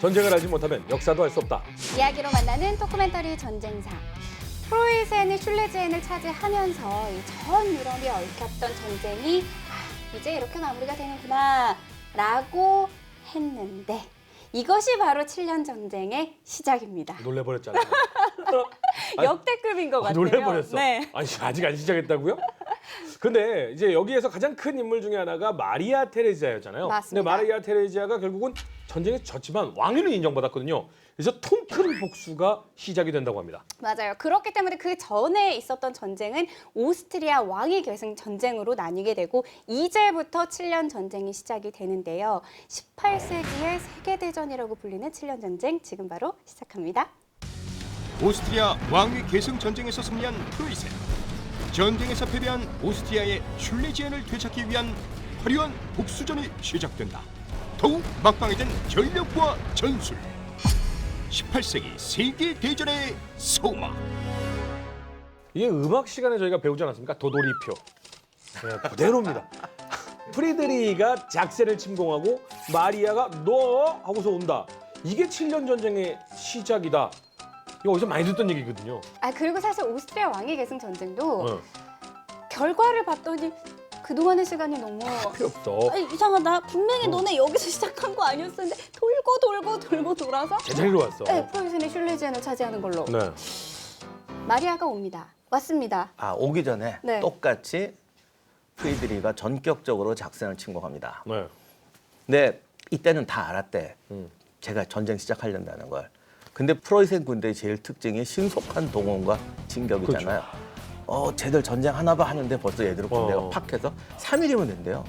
전쟁을 알지 못하면 역사도 알 수 없다. 이야기로 만나는 토크멘터리 전쟁사. 프로이센이 슐레지엔을 차지하면서 전 유럽이 얽혔던 전쟁이 이제 이렇게 마무리가 되는구나 라고 했는데 이것이 바로 7년 전쟁의 시작입니다. 놀래버렸잖아요. 역대급인 것 같아요. 놀래버렸어. 네. 아니 아직 안 시작했다고요? 근데 이제 여기에서 가장 큰 인물 중에 하나가 마리아 테레지아였잖아요. 맞습니다. 근데 마리아 테레지아가 결국은 전쟁에 졌지만 왕위는 인정받았거든요. 그래서 통큰 복수가 시작이 된다고 합니다. 맞아요. 그렇기 때문에 그 전에 있었던 전쟁은 오스트리아 왕위 계승 전쟁으로 나뉘게 되고 이제부터 7년 전쟁이 시작이 되는데요. 18세기의 세계대전이라고 불리는 7년 전쟁 지금 바로 시작합니다. 오스트리아 왕위 계승 전쟁에서 승리한 프로이센. 전쟁에서 패배한 오스트리아의 슐레지엔을 되찾기 위한 화려한 복수전이 시작된다. 더욱 막강해진 전력과 전술. 18세기 세계대전의 소마. 이게 음악 시간에 저희가 배우지 않았습니까? 도돌이표. 네, 그대로입니다. 프리드리히가 작센을 침공하고 마리아가 너 하고서 온다. 이게 7년 전쟁의 시작이다. 이거 어디서 많이 듣던 얘기거든요. 그리고 사실 오스트리아 왕위 계승 전쟁도 네. 결과를 봤더니 그동안의 시간이 너무 필요 없어. 이상하다. 분명히 너네 여기서 시작한 거 아니었었는데 돌고 돌아서 제자리로 왔어. 네, 프로이센이 슐레지엔을 차지하는 걸로. 네. 마리아가 왔습니다. 오기 전에 네. 똑같이 프리드리히가 전격적으로 작센을 침공합니다. 네. 근데 이때는 다 알았대. 음. 제가 전쟁 시작하려다는 걸. 근데 프로이센 군대의 제일 특징이 신속한 동원과 진격이잖아요. 쟤들 전쟁 하나 봐 하는데 벌써 얘들 군대가 팍 해서 3일이면 된대요.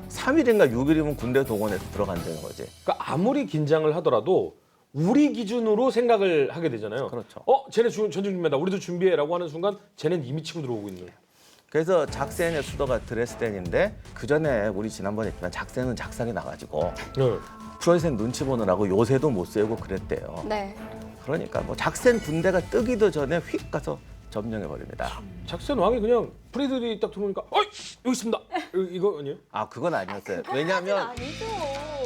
3일인가 6일이면 군대 동원해서 들어간다는 거지. 그러니까 아무리 긴장을 하더라도 우리 기준으로 생각을 하게 되잖아요. 그렇죠. 쟤네 전쟁 준비한다. 우리도 준비해라고 하는 순간 쟤는 이미 치고 들어오고 있는. 그래서 작센의 수도가 드레스덴인데 그 전에 우리 지난번에 했지만 작센은 작살이 나가지고 네. 프로이센 눈치 보느라고 요새도 못 세우고 그랬대요. 네. 그러니까 뭐 작센 군대가 뜨기도 전에 휙 가서 점령해 버립니다. 작센 왕이 그냥 프리드리히 딱 들어오니까 어이 여기 있습니다. 이거 아니에요? 그건 아니었어요. 왜냐하면 아니죠.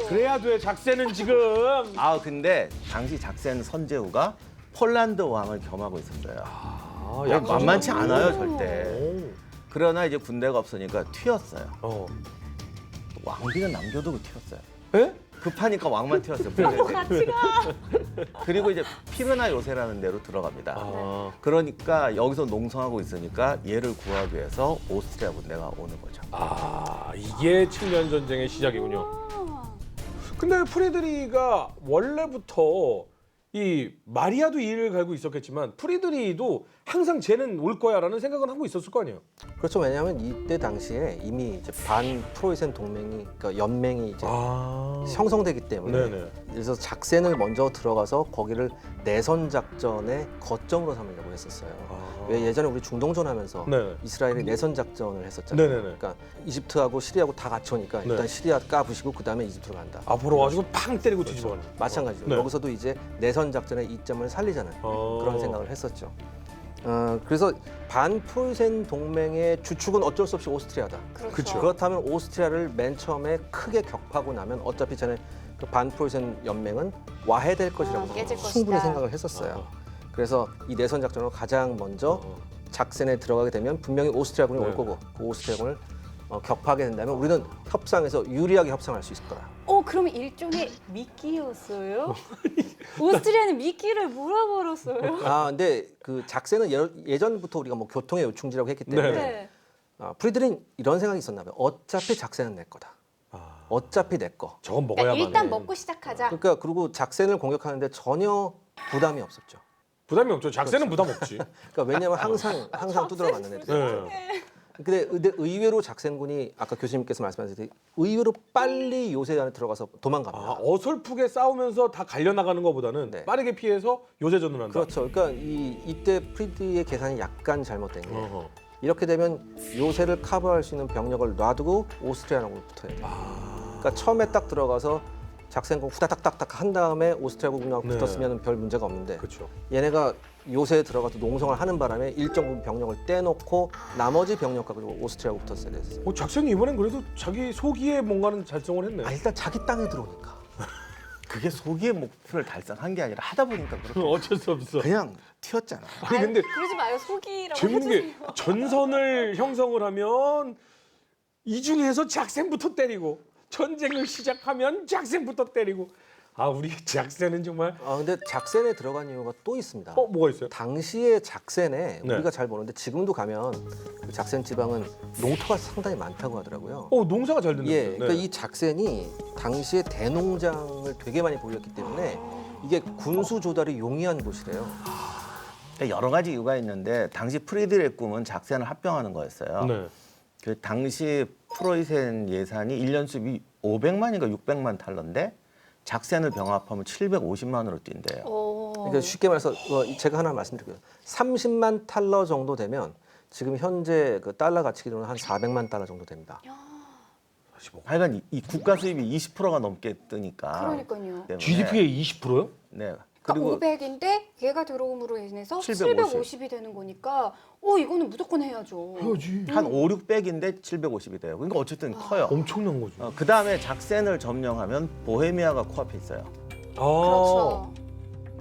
그래야 돼. 작센은 지금. 근데 당시 작센 선제후가 폴란드 왕을 겸하고 있었어요. 만만치 않아요 절대. 그러나 이제 군대가 없으니까 튀었어요. 왕비는 남겨두고 튀었어요. 에? 급하니까 왕만 튀었어요. 같이 가. 그리고 이제 피르나 요새라는 데로 들어갑니다. 그러니까 여기서 농성하고 있으니까 얘를 구하기 위해서 오스트리아 군대가 오는 거죠. 이게 7년 전쟁의 시작이군요. 근데 프리드리히가 원래부터 이 마리아도 이를 갈고 있었겠지만 프리드리히도 항상 쟤는 올 거야라는 생각은 하고 있었을 거 아니에요. 그렇죠. 왜냐하면 이때 당시에 이미 이제 반 프로이센 동맹이 그러니까 연맹이 이제 형성되기 때문에 네네. 그래서 작센을 먼저 들어가서 거기를 내선 작전의 거점으로 삼으려고 했었어요. 왜 예전에 우리 중동전 하면서 네. 이스라엘이 내선 작전을 했었잖아요. 네네네. 그러니까 이집트하고 시리아하고 다 갖춰니까 네. 일단 시리아 까부시고 그 다음에 이집트로 간다. 앞으로 와가지고 팡 때리고 뒤집어가는. 마찬가지로 네. 여기서도 이제 내선 작전의 이점을 살리잖아요. 어. 그런 생각을 했었죠. 그래서 반 프로이센 동맹의 주축은 어쩔 수 없이 오스트리아다. 그쵸. 그렇다면 오스트리아를 맨 처음에 크게 격파하고 나면 어차피 전에 그 반 프로이센 연맹은 와해될 것이라고 깨질 충분히 것이다. 생각을 했었어요. 그래서 이 내선 작전으로 가장 먼저 작센에 들어가게 되면 분명히 오스트리아군이 올 거고 그 오스트리아군을 격파하게 된다면 우리는 협상에서 유리하게 협상할 수 있을 거다. 그러면 일종의 미끼였어요? 오스트리아는 미끼를 물어버렸어요? 근데 그 작센은 예전부터 우리가 뭐 교통의 요충지라고 했기 때문에 네. 프리드린 이런 생각이 있었나 봐요. 어차피 작센은 내 거다. 어차피 내 거. 저건 먹어야만 일단 해. 먹고 시작하자. 그러니까 그리고 작센을 공격하는데 전혀 부담이 없었죠. 부담이 없죠. 작센은 부담 없지. 그러니까 왜냐하면 항상 두드려 맞는 애들. 네. 근데 의외로 작센군이 아까 교수님께서 말씀하셨듯이 의외로 빨리 요새 안에 들어가서 도망갑니다. 어설프게 싸우면서 다 갈려나가는 것보다는 네. 빠르게 피해서 요새전을 한다. 그렇죠. 그러니까 이때 프리드의 계산이 약간 잘못된 게 어허. 이렇게 되면 요새를 커버할 수 있는 병력을 놔두고 오스트리아하고 붙어야 돼요. 그러니까 처음에 딱 들어가서 작센군 후다닥닥닥 한 다음에 오스트리아군하고 네. 붙었으면 별 문제가 없는데 그렇죠. 얘네가 요새에 들어가서 농성을 하는 바람에 일정 부분 병력을 떼놓고 나머지 병력과 그리고 오스트리아하고 붙었어야 됐어요. 작센이 이번엔 그래도 자기 소기에 뭔가는 달성을 했네. 일단 자기 땅에 들어오니까. 그게 소기의 목표를 달성한 게 아니라 하다 보니까 그렇게 어쩔 수 없어. 그냥 튀었잖아. 아니 근데 그러지 마요. 속이라고 재밌는 게 해주세요. 전선을 형성을 하면 이 중에서 작센부터 때리고 전쟁을 시작하면 작센부터 때리고 아 우리 작센은 정말 근데 작센에 들어간 이유가 또 있습니다. 뭐가 있어요? 당시의 작센에 네. 우리가 잘 모르는데 지금도 가면 그 작센 지방은 농토가 상당히 많다고 하더라고요. 농사가 잘 됐는데. 예, 그러니까 이 작센이 당시에 대농장을 되게 많이 보였기 때문에 이게 군수 조달이 용이한 곳이래요. 그러니까 여러 가지 이유가 있는데 당시 프리들의 꿈은 작센을 합병하는 거였어요. 네. 그 당시 프로이센 예산이 1년 수입이 500만인가 600만 탈러인데 작센을 병합하면 750만으로 뛴대요. 그러니까 쉽게 말해서 제가 하나 말씀드릴게요. 30만 달러 정도 되면 지금 현재 그 달러 가치 기준으로 한 400만 달러 정도 됩니다. 하여간 이 국가 수입이 20%가 넘게 뜨니까. 그러니까요. 때문에. GDP의 20%요? 네. 그리고 그리고 500인데 걔가 들어옴으로 인해서 750. 750이 되는 거니까 이거는 무조건 해야죠. 해야지. 한 5, 600인데 750이 돼요. 그러니까 어쨌든 커요. 엄청난 거죠. 그 다음에 작센을 점령하면 보헤미아가 코앞에 있어요. 그렇죠.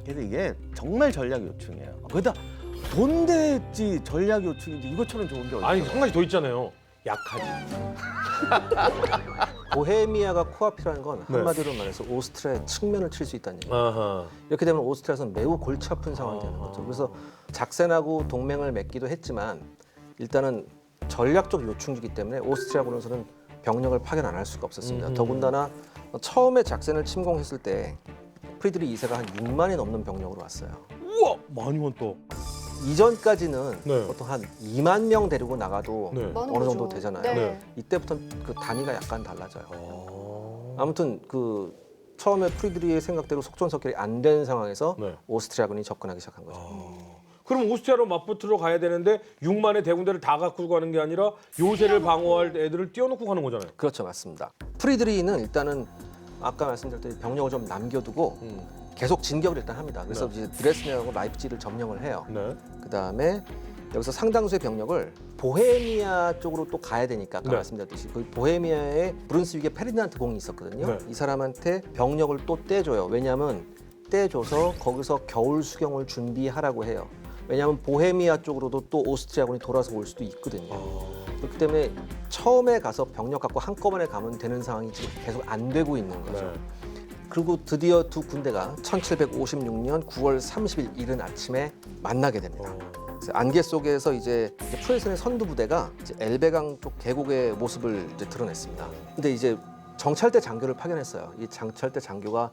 그래서 이게 정말 전략 요충이에요. 거기다 돈 대지 전략 요충인지 이것처럼 좋은 게 어디 아니 있어요? 한 가지 더 있잖아요. 약하지. 보헤미아가 코앞이라는 건 네. 한마디로 말해서 오스트리아의 측면을 칠 수 있다는 얘기예요. 아하. 이렇게 되면 오스트리아에서는 매우 골치 아픈 상황이 되는 거죠. 그래서 작센하고 동맹을 맺기도 했지만 일단은 전략적 요충지기 때문에 오스트리아군으로서는 병력을 파견 안 할 수가 없었습니다. 더군다나 처음에 작센을 침공했을 때 프리드리 2세가 한 6만이 넘는 병력으로 왔어요. 우와 많이 왔다. 이전까지는 네. 보통 한 2만 명 데리고 나가도 네. 많은 어느 거죠. 정도 되잖아요. 네. 이때부터 그 단위가 약간 달라져요. 아무튼 그 처음에 프리드리의 생각대로 속전속결이 안 된 상황에서 네. 오스트리아군이 접근하기 시작한 거죠. 그럼 오스트리아로 맞붙으러 가야 되는데 6만의 대군대를 다 갖고 가는 게 아니라 요새를 방어할 애들을 띄워놓고 가는 거잖아요. 그렇죠, 맞습니다. 프리드리히는 일단은 아까 말씀드렸듯이 병력을 좀 남겨두고 계속 진격을 일단 합니다. 그래서 이제 드레스덴하고 라이프치히를 점령을 해요. 네. 그 다음에 여기서 상당수의 병력을 보헤미아 쪽으로 또 가야 되니까 아까 네. 말씀드렸듯이 그 보헤미아에 브룬스윅에 페르디난트 공이 있었거든요. 네. 이 사람한테 병력을 또 떼줘요. 왜냐하면 떼줘서 거기서 겨울 수경을 준비하라고 해요. 왜냐하면 보헤미아 쪽으로도 또 오스트리아군이 돌아서 올 수도 있거든요. 그렇기 때문에 처음에 가서 병력 갖고 한꺼번에 가면 되는 상황이 지금 계속 안 되고 있는 거죠. 네. 그리고 드디어 두 군대가 1756년 9월 30일 이른 아침에 만나게 됩니다. 그래서 안개 속에서 이제 프로이센의 선두 부대가 이제 엘베강 쪽 계곡의 모습을 이제 드러냈습니다. 근데 이제 정찰대 장교를 파견했어요. 이 정찰대 장교가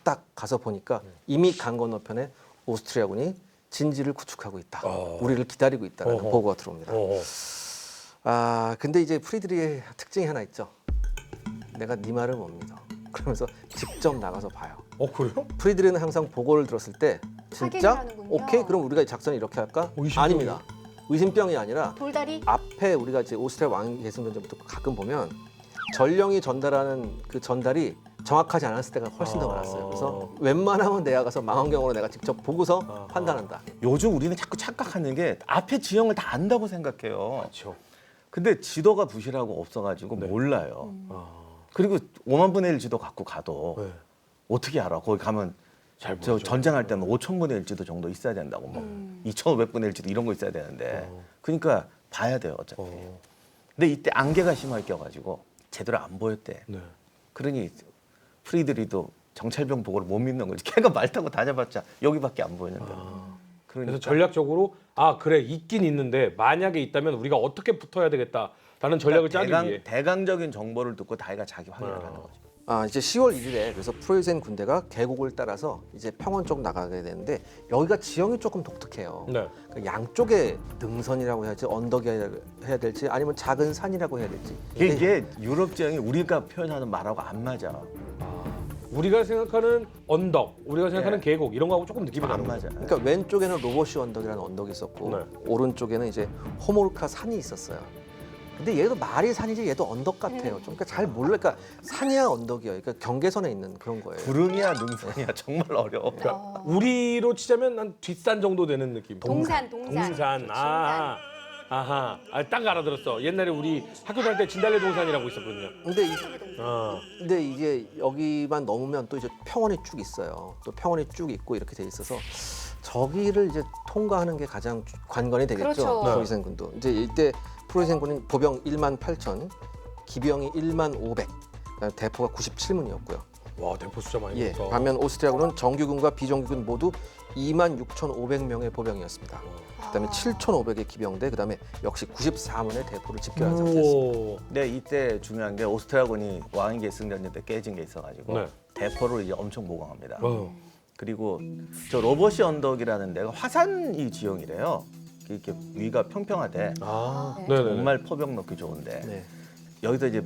딱 가서 보니까 이미 강 건너편에 오스트리아군이 진지를 구축하고 있다. 우리를 기다리고 있다는 보고가 들어옵니다. 근데 이제 프리드리의 특징이 하나 있죠. 내가 네 말을 못 믿어. 그러면서 직접 나가서 봐요. 그래요? 프리드리는 항상 보고를 들었을 때 진짜 하는군요. 오케이 그럼 우리가 작전을 이렇게 할까? 의심병이- 아닙니다. 의심병이 아니라 돌다리? 앞에 우리가 이제 오스트리아 왕위 계승전부터 가끔 보면 전령이 전달하는 그 전달이 정확하지 않았을 때가 훨씬 더 많았어요. 그래서 웬만하면 내가 가서 망원경으로 내가 직접 보고서 판단한다. 요즘 우리는 자꾸 착각하는 게 앞에 지형을 다 안다고 생각해요. 그렇죠. 근데 지도가 부실하고 없어가지고 몰라요. 그리고 5만 분의 1 지도 갖고 가도 네. 어떻게 알아? 거기 가면 잘 저 모르죠. 전쟁할 때는 5,000분의 1 지도 정도 있어야 된다고 뭐 2,500분의 1 지도 이런 거 있어야 되는데 그러니까 봐야 돼요 어차피. 근데 이때 안개가 심하게 껴가지고 제대로 안 보였대. 네. 그러니 프리드리도 정찰병 보고를 못 믿는 거지. 걔가 말 타고 다녀봤자 여기밖에 안 보이는데. 그러니까 그래서 전략적으로 그래 있긴 있는데 만약에 있다면 우리가 어떻게 붙어야 되겠다라는 전략을 짜기 위해. 대강적인 정보를 듣고 다이가 자기 확인을 하는 거죠. 이제 10월 1일에 그래서 프로이센 군대가 계곡을 따라서 이제 평원 쪽 나가게 되는데 여기가 지형이 조금 독특해요. 네. 그러니까 양쪽에 능선이라고 해야지 언덕이 해야 될지 아니면 작은 산이라고 해야 될지 이게 유럽 지형이 우리가 표현하는 말하고 안 맞아. 우리가 생각하는 언덕, 우리가 생각하는 네. 계곡 이런 거하고 조금 느낌이 안 다른 맞아. 거죠. 그러니까 왼쪽에는 로보시 언덕이라는 언덕이 있었고 네. 오른쪽에는 이제 호모르카 산이 있었어요. 근데 얘도 말이 산이지 얘도 언덕 같아요. 좀 그러니까 잘 몰라. 그러니까 산이야 언덕이야. 그러니까 경계선에 있는 그런 거예요. 구름이야 능선이야 정말 어려워. 그러니까 우리로 치자면 한 뒷산 정도 되는 느낌. 동산. 동산. 아하, 딱 알아들었어. 옛날에 우리 학교 다닐 때 진달래 동산이라고 있었거든요. 근데 이게 여기만 넘으면 또 이제 평원이 쭉 있어요. 또 평원이 쭉 있고 이렇게 돼 있어서 저기를 이제 통과하는 게 가장 관건이 되겠죠. 그렇죠. 프로이센군도. 이제 이때 프로이센군은 보병 1만 8천, 기병이 1만 500, 그다음에 대포가 97문이었고요. 와, 대포 숫자 많이 예. 늘었다. 반면 오스트리아군은 정규군과 비정규군 모두 2만 6,500명의 보병이었습니다. 그다음에 7,500의 기병대, 그다음에 역시 94문의 대포를 집결한 상태였습니다. 오. 근데 이때 중요한 게 오스트리아군이 왕위 계승전쟁 때 깨진 게 있어가지고 네. 대포를 이제 엄청 보강합니다. 어. 그리고 저 로버시 언덕이라는 데가 화산이 지형이래요. 이렇게 위가 평평하대. 아, 네. 네네. 정말 포병 넣기 좋은데 네. 여기서 이제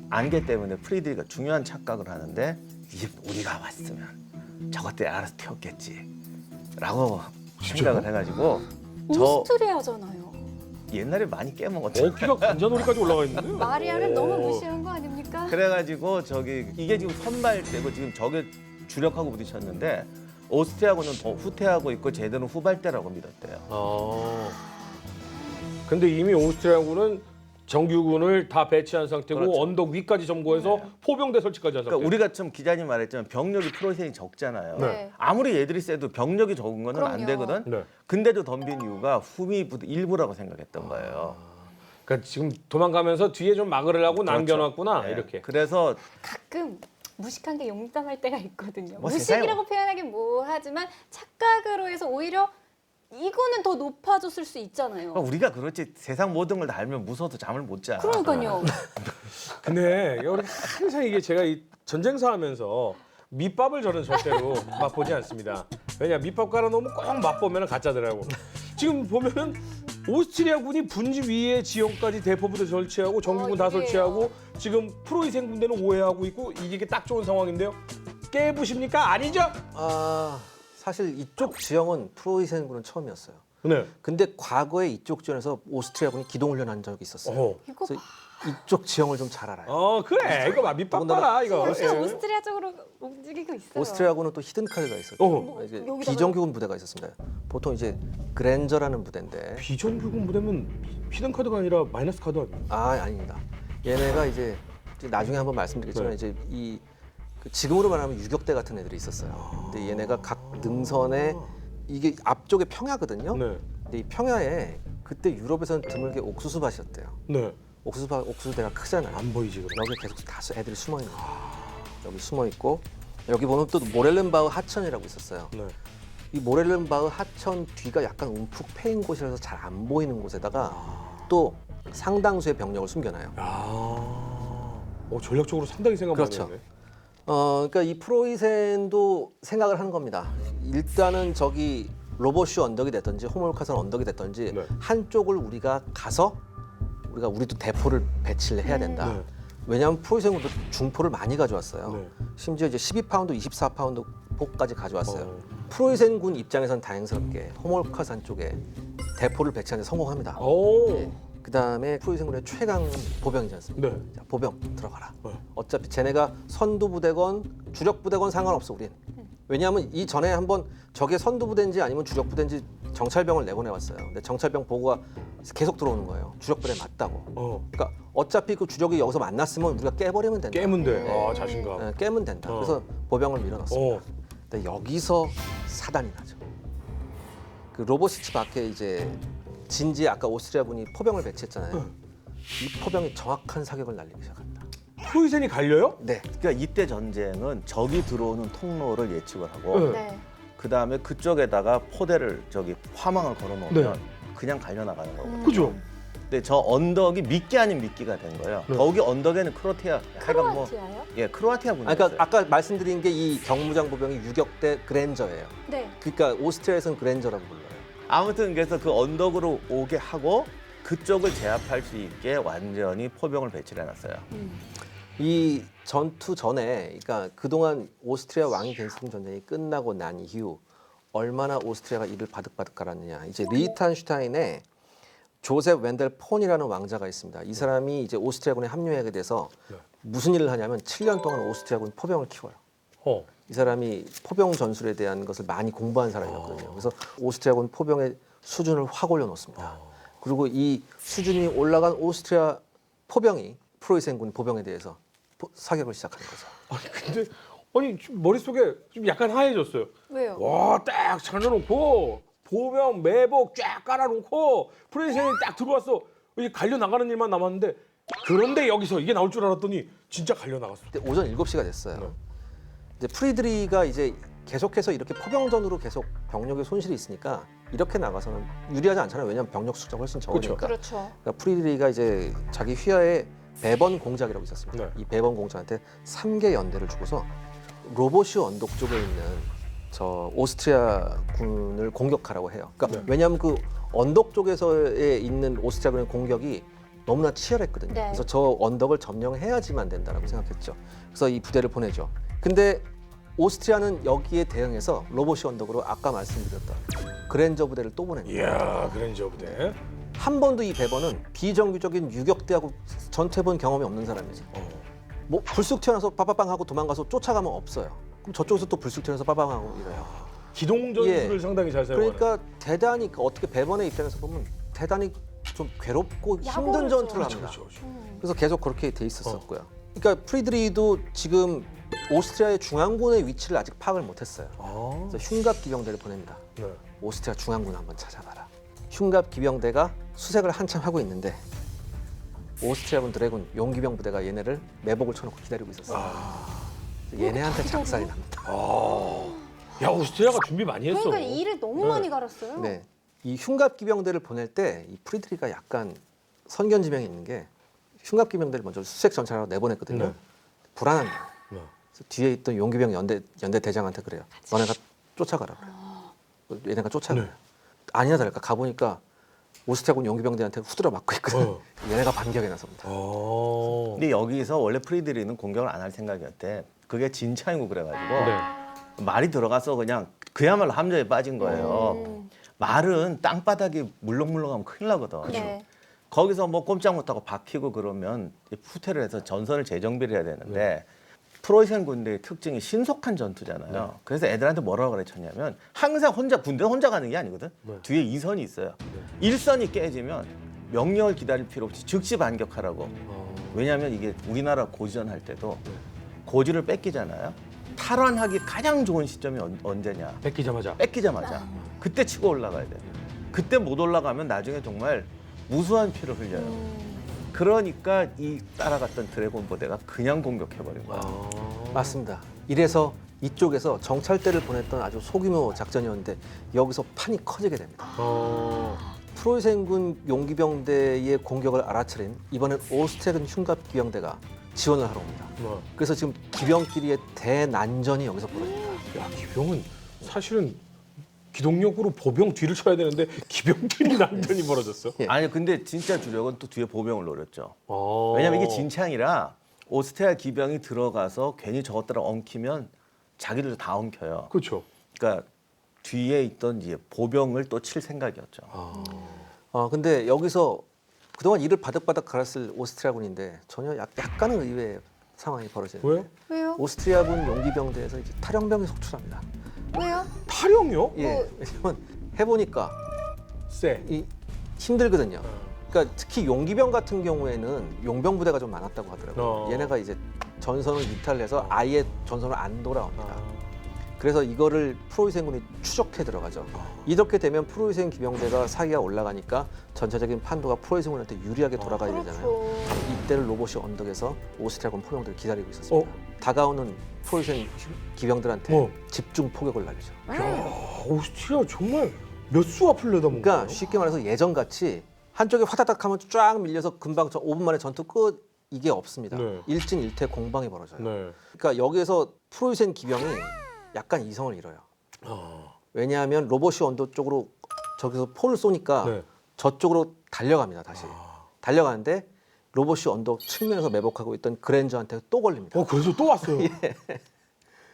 안개 때문에 프리드리가 중요한 착각을 하는데 이제 우리가 왔으면 저것 때 알아서 태웠겠지라고 생각을 해가지고 저 오스트리아잖아요. 옛날에 많이 깨먹었죠. 어깨가 관자놀이까지 올라가 있는데. 마리아를 너무 무시한 거 아닙니까? 그래가지고 저기 이게 지금 선발대고 지금 저게 주력하고 부딪혔는데 오스트리아군은 더 후퇴하고 있고 쟤들은 후발대라고 믿었대요. 아. 근데 이미 오스트리아군은 정규군을 다 배치한 상태고 그렇죠. 언덕 위까지 점거해서 포병대 설치까지 한 상태. 그러니까 우리가 좀 기자님 말했지만 병력이 프로이센이 적잖아요. 네. 아무리 얘들이 세도 병력이 적은 거는 안 그럼요. 되거든. 네. 근데도 덤빈 이유가 후미 부대 일부라고 생각했던 거예요. 그러니까 지금 도망가면서 뒤에 좀 막으려고 남겨놨구나 네. 이렇게. 그래서 가끔 무식한 게 용감할 때가 있거든요. 뭐 무식이라고 표현하긴 뭐하지만 착각으로 해서 오히려 이거는 더 높아졌을 수 있잖아요. 우리가 그렇지 세상 모든 걸 다 알면 무서워서 잠을 못 자. 그러니까요. 근데 우리 항상 이게 제가 이 전쟁사 하면서 밑밥을 저는 절대로 맛보지 않습니다. 왜냐 밑밥 깔아놓으면 꼭 맛보면 가짜더라고. 지금 보면은 오스트리아군이 분지 위에 지형까지 대포부대 설치하고 정규군 다 이게요. 설치하고 지금 프로이센 군대는 오해하고 있고 이게 딱 좋은 상황인데요. 깨부십니까? 아니죠? 아, 사실 이쪽 지형은 프로이센군은 처음이었어요. 네. 근데 과거에 이쪽 지역에서 오스트리아군이 기동훈련한 적이 있었어요. 어. 이거 그래서 이쪽 지형을 좀 잘 알아요. 그래 이거 봐 밑밥 봐라 이거. 벌써 예. 오스트리아 쪽으로 움직이고 있어요. 오스트리아군은 또 히든 카드가 있었죠. 어. 이제 여기다가- 비정규군 부대가 있었습니다. 보통 이제 그랜저라는 부대인데 비정규군 부대면 히든 카드가 아니라 마이너스 카드 아니에요? 아닙니다. 얘네가 이제 나중에 한번 말씀드리겠지만 네. 이제 그 지금으로 말하면 유격대 같은 애들이 있었어요. 근데 얘네가 각 능선에 이게 앞쪽에 평야거든요. 네. 근데 이 평야에 그때 유럽에서는 드물게 옥수수밭이었대요. 네. 옥수수대가 크잖아요. 안 보이지 그럼. 여기 계속 다수 애들이 숨어 있는 거예요. 여기 숨어 있고 여기 보면 또 모렐렌바흐 하천이라고 있었어요. 네. 이 모렐렌바흐 하천 뒤가 약간 움푹 패인 곳이라서 잘 안 보이는 곳에다가 또 상당수의 병력을 숨겨놔요. 전략적으로 상당히 생각 많이 그렇죠. 했네. 그러니까 이 프로이센도 생각을 하는 겁니다. 일단은 저기 로버슈 언덕이 됐든지 호몰카산 언덕이 됐든지 네. 한쪽을 우리가 가서 우리도 대포를 배치를 해야 된다. 네. 왜냐하면 프로이센군도 중포를 많이 가져왔어요. 네. 심지어 이제 12파운드, 24파운드 폭까지 가져왔어요. 프로이센군 입장에선 다행스럽게 호몰카산 쪽에 대포를 배치하는 데 성공합니다. 오. 그다음에 프로이센군의 최강 보병이지 않습니까? 네. 자, 보병 들어가라. 네. 어차피 쟤네가 선두 부대건 주력 부대건 상관없어 우린. 왜냐하면 이 전에 한번 저게 선두 부대인지 아니면 주력 부대인지 정찰병을 내보내왔어요. 근데 정찰병 보고가 계속 들어오는 거예요. 주력 부대 맞다고. 그러니까 어차피 그 주력이 여기서 만났으면 우리가 깨버리면 된다. 깨면 돼. 네. 자신감. 네, 깨면 된다. 그래서 보병을 밀어넣습니다. 근데 여기서 사단이 나죠. 그 로보시츠 밖에 이제 진지에 아까 오스트리아군이 포병을 배치했잖아요. 이 포병이 정확한 사격을 날리기 시작합니다. 프로이센이 갈려요? 네. 그러니까 이때 전쟁은 적이 들어오는 통로를 예측을 하고 네. 네. 그 다음에 그쪽에다가 포대를 화망을 걸어놓으면 네. 그냥 달려나가는 거고. 그죠? 근데 저 언덕이 미끼 아닌 미끼가 된 거예요. 네. 거기 언덕에는 크로아티아, 크로아티아요? 크로아티아 군대였어요. 그러니까 아까 말씀드린 게 이 경무장 보병이 유격대 그랜저예요. 네. 그러니까 오스트리아에서는 그랜저라고 불러요. 아무튼 그래서 그 언덕으로 오게 하고 그쪽을 제압할 수 있게 완전히 포병을 배치를 해놨어요. 이 전투 전에, 그러니까 그동안 오스트리아 왕위 계승 전쟁이 끝나고 난 이후 얼마나 오스트리아가 이를 바득바득 갈았느냐. 이제 리히텐슈타인에 조셉 웬델 폰이라는 왕자가 있습니다. 이 사람이 이제 오스트리아군에 합류하게 돼서 무슨 일을 하냐면 7년 동안 오스트리아군 포병을 키워요. 이 사람이 포병 전술에 대한 것을 많이 공부한 사람이었거든요. 그래서 오스트리아군 포병의 수준을 확 올려놓습니다. 그리고 이 수준이 올라간 오스트리아 포병이 프로이센군 보병에 대해서 사격을 시작하는 거죠. 아니 좀 머릿속에 좀 약간 하얘졌어요. 왜요? 와, 딱 차려놓고 보병 매복 쫙 깔아놓고 프로이센이 딱 들어왔어. 이제 갈려 나가는 일만 남았는데 그런데 여기서 이게 나올 줄 알았더니 진짜 갈려 나갔어. 그때 오전 7시가 됐어요. 네. 이제 프리드리가 이제 계속해서 이렇게 포병전으로 계속 병력의 손실이 있으니까 이렇게 나가서는 유리하지 않잖아요. 왜냐하면 병력 숫자가 훨씬 적으니까. 그렇죠. 그러니까 프리드리가 이제 자기 휘하에 배번 공작이라고 있었습니다. 네. 이 배번 공작한테 3개 연대를 주고서 로보슈 언덕 쪽에 있는 저 오스트리아 군을 공격하라고 해요. 그러니까 네. 왜냐하면 그 언덕 쪽에서에 있는 오스트리아 군의 공격이 너무나 치열했거든요. 네. 그래서 저 언덕을 점령해야지만 된다라고 생각했죠. 그래서 이 부대를 보내죠. 근데 오스트리아는 여기에 대응해서 로보슈 언덕으로 아까 말씀드렸던 그랜저 부대를 또 보냅니다. 이야, 그랜저 부대. 한 번도 이 배번은 비정규적인 유격대하고 전투해본 경험이 없는 사람이지. 뭐 불쑥 튀어나와서 빠빠빵 하고 도망가서 쫓아가면 없어요. 그럼 저쪽에서 또 불쑥 튀어나와서 빠빵 하고 이래요. 기동 전술을 예. 상당히 잘 사용하는. 그러니까 대단히 어떻게 배번의 입장에서 보면 대단히 좀 괴롭고 힘든 야벌죠. 전투를 그렇죠, 합니다. 그렇죠. 그래서 계속 그렇게 돼 있었었고요. 그러니까 프리드리도 지금 오스트리아의 중앙군의 위치를 아직 파악을 못했어요. 아, 그래서 흉갑 기병대를 보냅니다. 네. 오스트리아 중앙군 한번 찾아봐라. 흉갑 기병대가 수색을 한참 하고 있는데 오스트리아군 드래곤 용기병 부대가 얘네를 매복을 쳐놓고 기다리고 있었어요. 얘네한테 작살이 납니다. 야, 오스트리아가 준비 많이 했어. 그러니까 일을 너무 많이 갈았어요. 네, 이 흉갑 기병대를 보낼 때 이 프리드리가 약간 선견지명이 있는 게 흉갑 기병대를 먼저 수색 전차로 내보냈거든요. 네. 불안한 거예요. 네. 그래서 뒤에 있던 용기병 연대 대장한테 그래요. 너네가 쫓아가라 그래요. 얘네가 쫓아가요. 네. 아니나 다를까 가보니까 오스트리아군 용기병대한테 후드려 맞고 있거든. 어. 얘네가 반격에 나섭니다. 근데 여기서 원래 프리드리는 공격을 안 할 생각이었대. 그게 진창이고 그래가지고 네. 말이 들어가서 그냥 그야말로 함정에 빠진 거예요. 말은 땅바닥이 물렁물렁하면 큰일 나거든. 네. 거기서 뭐 꼼짝 못하고 박히고 그러면 후퇴를 해서 전선을 재정비를 해야 되는데 프로이센 군대의 특징이 신속한 전투잖아요. 그래서 애들한테 뭐라고 가르쳤냐면 항상 군대 혼자 가는 게 아니거든. 네. 뒤에 2선이 있어요. 1선이 깨지면 명령을 기다릴 필요 없이 즉시 반격하라고. 왜냐하면 이게 우리나라 고지전 할 때도 고지를 뺏기잖아요. 탈환하기 가장 좋은 시점이 언제냐? 뺏기자마자. 뺏기자마자. 그때 치고 올라가야 돼. 그때 못 올라가면 나중에 정말 무수한 피를 흘려요. 그러니까 이 따라갔던 드래곤 부대가 그냥 공격해버린 거야. 맞습니다. 이래서 이쪽에서 정찰대를 보냈던 아주 소규모 작전이었는데 여기서 판이 커지게 됩니다. 프로이센군 용기병대의 공격을 알아차린 이번엔 오스트리아군 흉갑 기병대가 지원을 하러 옵니다. 그래서 지금 기병끼리의 대난전이 여기서 벌어집니다. 야, 기병은 사실은 기동력으로 보병 뒤를 쳐야 되는데 기병끼리 난전이 벌어졌어. 예. 아니 근데 진짜 주력은 또 뒤에 보병을 노렸죠. 아. 왜냐면 이게 진창이라 오스트리아 기병이 들어가서 괜히 저것들을 엉키면 자기들도 다 엉켜요. 그렇죠. 그러니까 뒤에 있던 이제 보병을 또 칠 생각이었죠. 근데 여기서 그동안 이를 바득바득 갈았을 오스트리아군인데 전혀 약간은 의외의 상황이 벌어지는데 왜요? 왜요? 오스트리아군 용기병대에서 이제 탈영병이 속출합니다. 왜요? 탈영이요? 예, 왜냐면 해보니까 쎄. 이 힘들거든요. 그러니까 특히 용기병 같은 경우에는 용병 부대가 좀 많았다고 하더라고요. 얘네가 이제 전선을 이탈해서 아예 전선을 안 돌아옵니다. 그래서 이거를 프로이센군이 추적해 들어가죠. 이렇게 되면 프로이센 기병대가 사기가 올라가니까 전체적인 판도가 프로이센군한테 유리하게 돌아가야 되잖아요. 그렇죠. 이때를 로봇이 언덕에서 오스트리아군 포병들이 기다리고 있었습니다. 다가오는 프로이센 기병들한테 집중 포격을 날리죠. 야, 오스트리아 정말 몇 수 앞을 내다본 거야. 그러니까 쉽게 말해서 예전같이 한쪽에 화다닥 하면 쫙 밀려서 금방 5분 만에 전투 끝 이게 없습니다. 네. 일진일퇴 공방이 벌어져요. 네. 그러니까 여기에서 프로이센 기병이 약간 이성을 잃어요. 왜냐하면 로봇이 언덕 쪽으로 저기서 포를 쏘니까 네. 저쪽으로 달려갑니다. 다시 달려가는데 로봇이 언덕 측면에서 매복하고 있던 그랜저한테 또 걸립니다. 그래서 또 왔어요.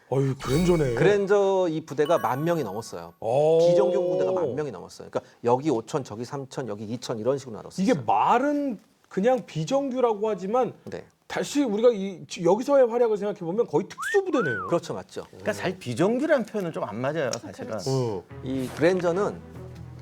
어휴, 그랜저네. 그랜저 이 부대가 10,000명이 넘었어요. 비정규 부대가 10,000명이 넘었어요. 그러니까 여기 5,000, 저기 3,000, 여기 2,000 이런 식으로 나눴어요. 이게 말은 그냥 비정규라고 하지만 네, 다시 우리가 여기서의 활약을 생각해 보면 거의 특수부대네요. 그렇죠, 맞죠. 그러니까 사실 비정규라는 표현은 좀 안 맞아요, 사실은. 어. 이 그랜저는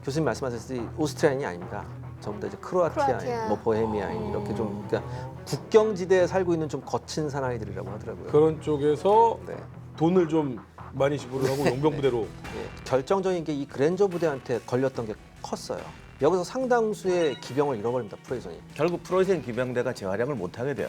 교수님 말씀하셨듯이 오스트리아인이 아닙니다. 전부 다 이제 크로아티아인, 크로아티아. 뭐 보헤미아인 이렇게 좀 그러니까 국경지대에 살고 있는 좀 거친 사나이들이라고 하더라고요. 그런 쪽에서 네. 돈을 좀 많이 지불을 하고 용병 부대로. 예, 결정적인 게 이 그랜저 부대한테 걸렸던 게 컸어요. 여기서 상당수의 기병을 잃어버립니다. 프로이센이. 결국 프로이센 기병대가 재활약을 못하게 돼요.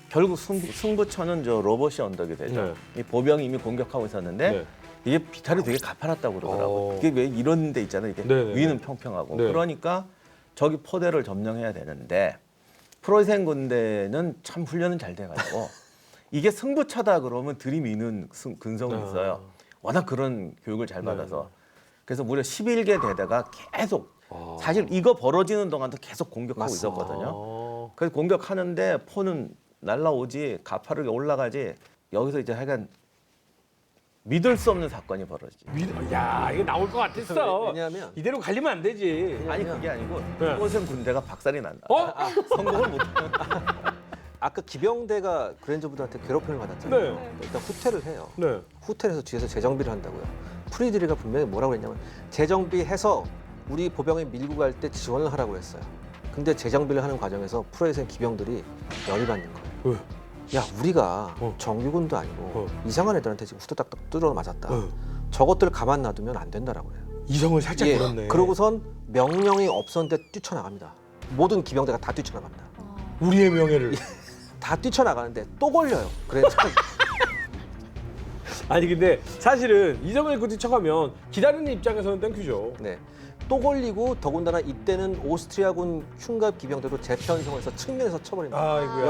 결국 승부처는 저 로봇이 언덕이 되죠. 이 보병이 이미 공격하고 있었는데 네. 이게 비탈이 되게 가파랐다고 그러더라고요. 이게 왜 이런 데 있잖아요. 이게 네네. 위는 평평하고. 네. 그러니까 저기 포대를 점령해야 되는데 프로이센 군대는 참 훈련은 잘 돼가지고 이게 승부처다 그러면 들이미는 근성이 있어요. 워낙 그런 교육을 잘 받아서. 그래서 무려 11개 대대가 계속 사실 이거 벌어지는 동안도 계속 공격하고 맞습니다. 있었거든요. 그래서 공격하는데 포는 날라오지 가파르게 올라가지 여기서 이제 하여간 믿을 수 없는 사건이 벌어지지. 야, 이게 나올 것 같았어. 왜냐하면 이대로 갈리면 안 되지. 아니 그게 아니고 네. 프로이센 군대가 박살이 난다. 성공을 못하면 아까 기병대가 그랜저 부대한테 괴롭힘을 받았잖아요. 네. 일단 후퇴를 해요. 네. 후퇴를 해서 뒤에서 재정비를 한다고요. 프리드리가 분명히 뭐라고 했냐면 재정비해서 우리 보병이 밀고 갈 때 지원을 하라고 했어요. 근데 재정비를 하는 과정에서 프로이센 기병들이 열이 받는 거예요. 왜? 야, 우리가 어. 정규군도 아니고 어. 이상한 애들한테 지금 후다닥 뚫어 맞았다. 어. 저것들 가만 놔두면 안 된다라고 해요. 이성을 살짝 잃었네. 그러고선 명령이 없었는데 뛰쳐나갑니다. 모든 기병대가 다 뛰쳐나갑니다. 우리의 명예를. 다 뛰쳐나가는데 또 걸려요. 그래서 아니 근데 사실은 이성을 그 뒤쳐가면 기다리는 입장에서는 땡큐죠. 네. 또 걸리고 더군다나 이때는 오스트리아군 흉갑 기병대로 재편성해서 측면에서 쳐버립니다. 아이고야.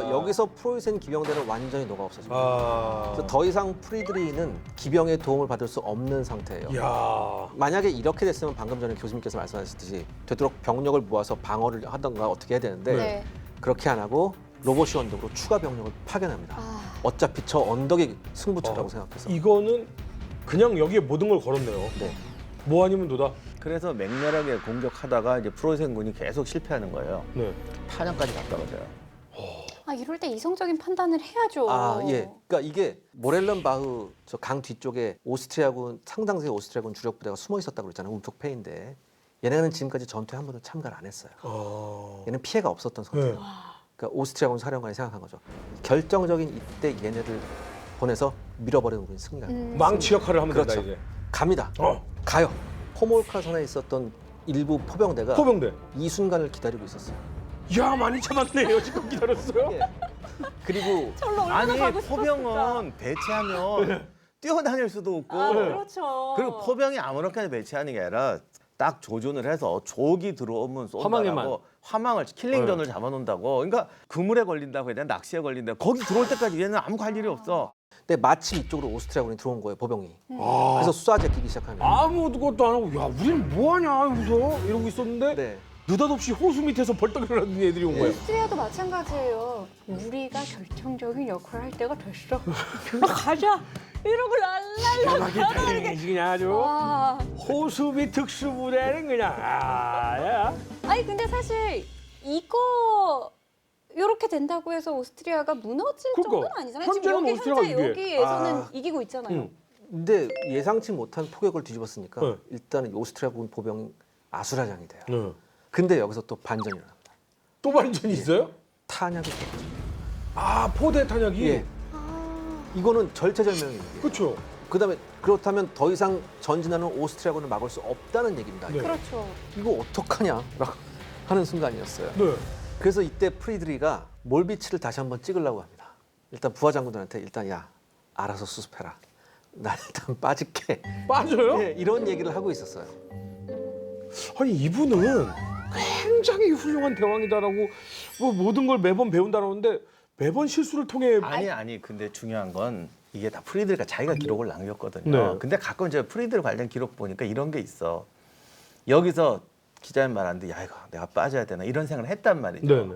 여기서 프로이센 기병대는 완전히 녹아 없어집니다. 아. 그래서 더 이상 프리드리히는 기병의 도움을 받을 수 없는 상태예요. 야. 만약에 이렇게 됐으면 방금 전에 교수님께서 말씀하셨듯이 되도록 병력을 모아서 방어를 하던가 어떻게 해야 되는데 네. 그렇게 안 하고 로봇이 언덕으로 추가 병력을 파견합니다. 아. 어차피 저 언덕이 승부처라고 생각해서. 이거는 그냥 여기에 모든 걸 걸었네요. 네. 뭐 아니면 도다. 그래서 맹렬하게 공격하다가 이제 프로이센 군이 계속 실패하는 거예요. 네. 탄약까지 갔다 오져요. 아, 이럴 때 이성적인 판단을 해야죠. 아, 예. 그러니까 이게 모렐렌바흐 저 강 뒤쪽에 오스트리아군 상당수의 오스트리아군 주력 부대가 숨어 있었다고 그랬잖아요. 움푹패인데 얘네는 지금까지 전투에 한 번도 참가를 안 했어요. 얘는 피해가 없었던 상태예요. 네. 그러니까 오스트리아군 사령관이 생각한 거죠. 결정적인 이때 얘네들 보내서 밀어버리는 우리는 승리가. 망치 역할을 하면 그렇죠. 된다 이제. 갑니다. 가요. 호몰카 선에 있었던 일부 포병대가 포병대. 이 순간을 기다리고 있었어요. 야 많이 참았네요. 지금 기다렸어요. 예. 그리고 절로 얼마나 아니 가고 싶었을까. 포병은 배치하면 뛰어다닐 수도 없고 아, 그렇죠. 그리고 포병이 아무렇게나 배치하는 게 아니라 딱 조준을 해서 조기 들어오면 화망에만. 쏜다고 화망을 킬링존을 잡아놓는다고. 그러니까 그물에 걸린다고 해야 되나 낚시에 걸린다고 거기 들어올 때까지 얘는 아무 갈 일이 없어. 근데 마침 이쪽으로 오스트리아군이 들어온 거예요, 포병이. 그래서 수사 제끼기 시작합니다. 아무것도 안 하고 야 우리는 뭐하냐 여기서 이러고 있었는데 네. 느닷없이 호수 밑에서 벌떡 일어나는 애들이 온 거예요. 오스트리아도 마찬가지예요. 우리가 결정적인 역할을 할 때가 됐어. 가자. 이러고 랄랄라. 그냥 아주 와. 호수비 특수부대는 그냥 야. 아니 근데 사실 이거 이렇게 된다고 해서 오스트리아가 무너질 그러니까, 정도는 아니잖아요. 지금 현재는 여기 오스트리아가 이게. 여기에서는 이기고 있잖아요. 응. 근데 예상치 못한 포격을 뒤집었으니까 네. 일단은 오스트리아군 포병이 아수라장이 돼요. 네. 근데 여기서 또 반전이 일어납니다. 또 반전이 있어요? 탄약이 떨어져요. 아 포대 탄약이. 예. 이거는 절체절명입니다. 그렇죠. 그다음에 그렇다면 더 이상 전진하는 오스트리아군을 막을 수 없다는 얘기입니다. 네. 그렇죠. 이거 어떡하냐라고 하는 순간이었어요. 네. 그래서 이때 프리드리가 몰비치를 다시 한번 찍으려고 합니다. 일단 부하 장군들한테 일단 야 알아서 수습해라. 나 일단 빠질게. 빠져요? 예, 이런 얘기를 하고 있었어요. 아니 이분은 굉장히 훌륭한 대왕이다라고 뭐 모든 걸 매번 배운다라는데 매번 실수를 통해 아니 근데 중요한 건 이게 다 프리드가 자기가 기록을 남겼거든요. 네. 근데 가끔 이제 프리드 관련 기록 보니까 이런 게 있어. 여기서 기자님 말하는데 야 이거 내가 빠져야 되나 이런 생각을 했단 말이죠. 네네.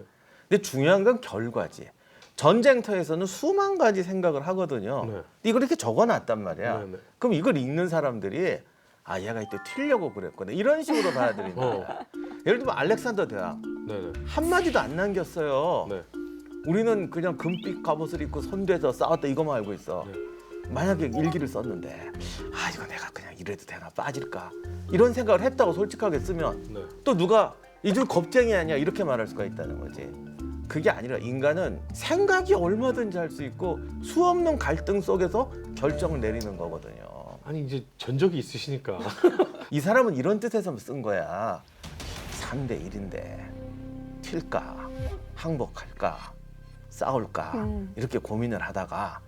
근데 중요한 건 결과지. 전쟁터에서는 수만 가지 생각을 하거든요. 네. 이걸 이렇게 적어놨단 말이야. 네네. 그럼 이걸 읽는 사람들이 아 얘가 이때 튀려고 그랬구나 이런 식으로 받아들인다. 예를 들면 알렉산더 대왕 네네. 한마디도 안 남겼어요. 네. 우리는 그냥 금빛 갑옷을 입고 손대서 싸웠다 이거만 알고 있어. 만약에 일기를 썼는데 아 이거 내가 그냥 이래도 되나 빠질까 이런 생각을 했다고 솔직하게 쓰면 네. 또 누가 이 중 겁쟁이 아니야 이렇게 말할 수가 있다는 거지. 그게 아니라 인간은 생각이 얼마든지 할 수 있고 수없는 갈등 속에서 결정을 내리는 거거든요. 아니 이제 전적이 있으시니까. 이 사람은 이런 뜻에서 쓴 거야. 3대 1인데 튈까 항복할까 싸울까 이렇게 고민을 하다가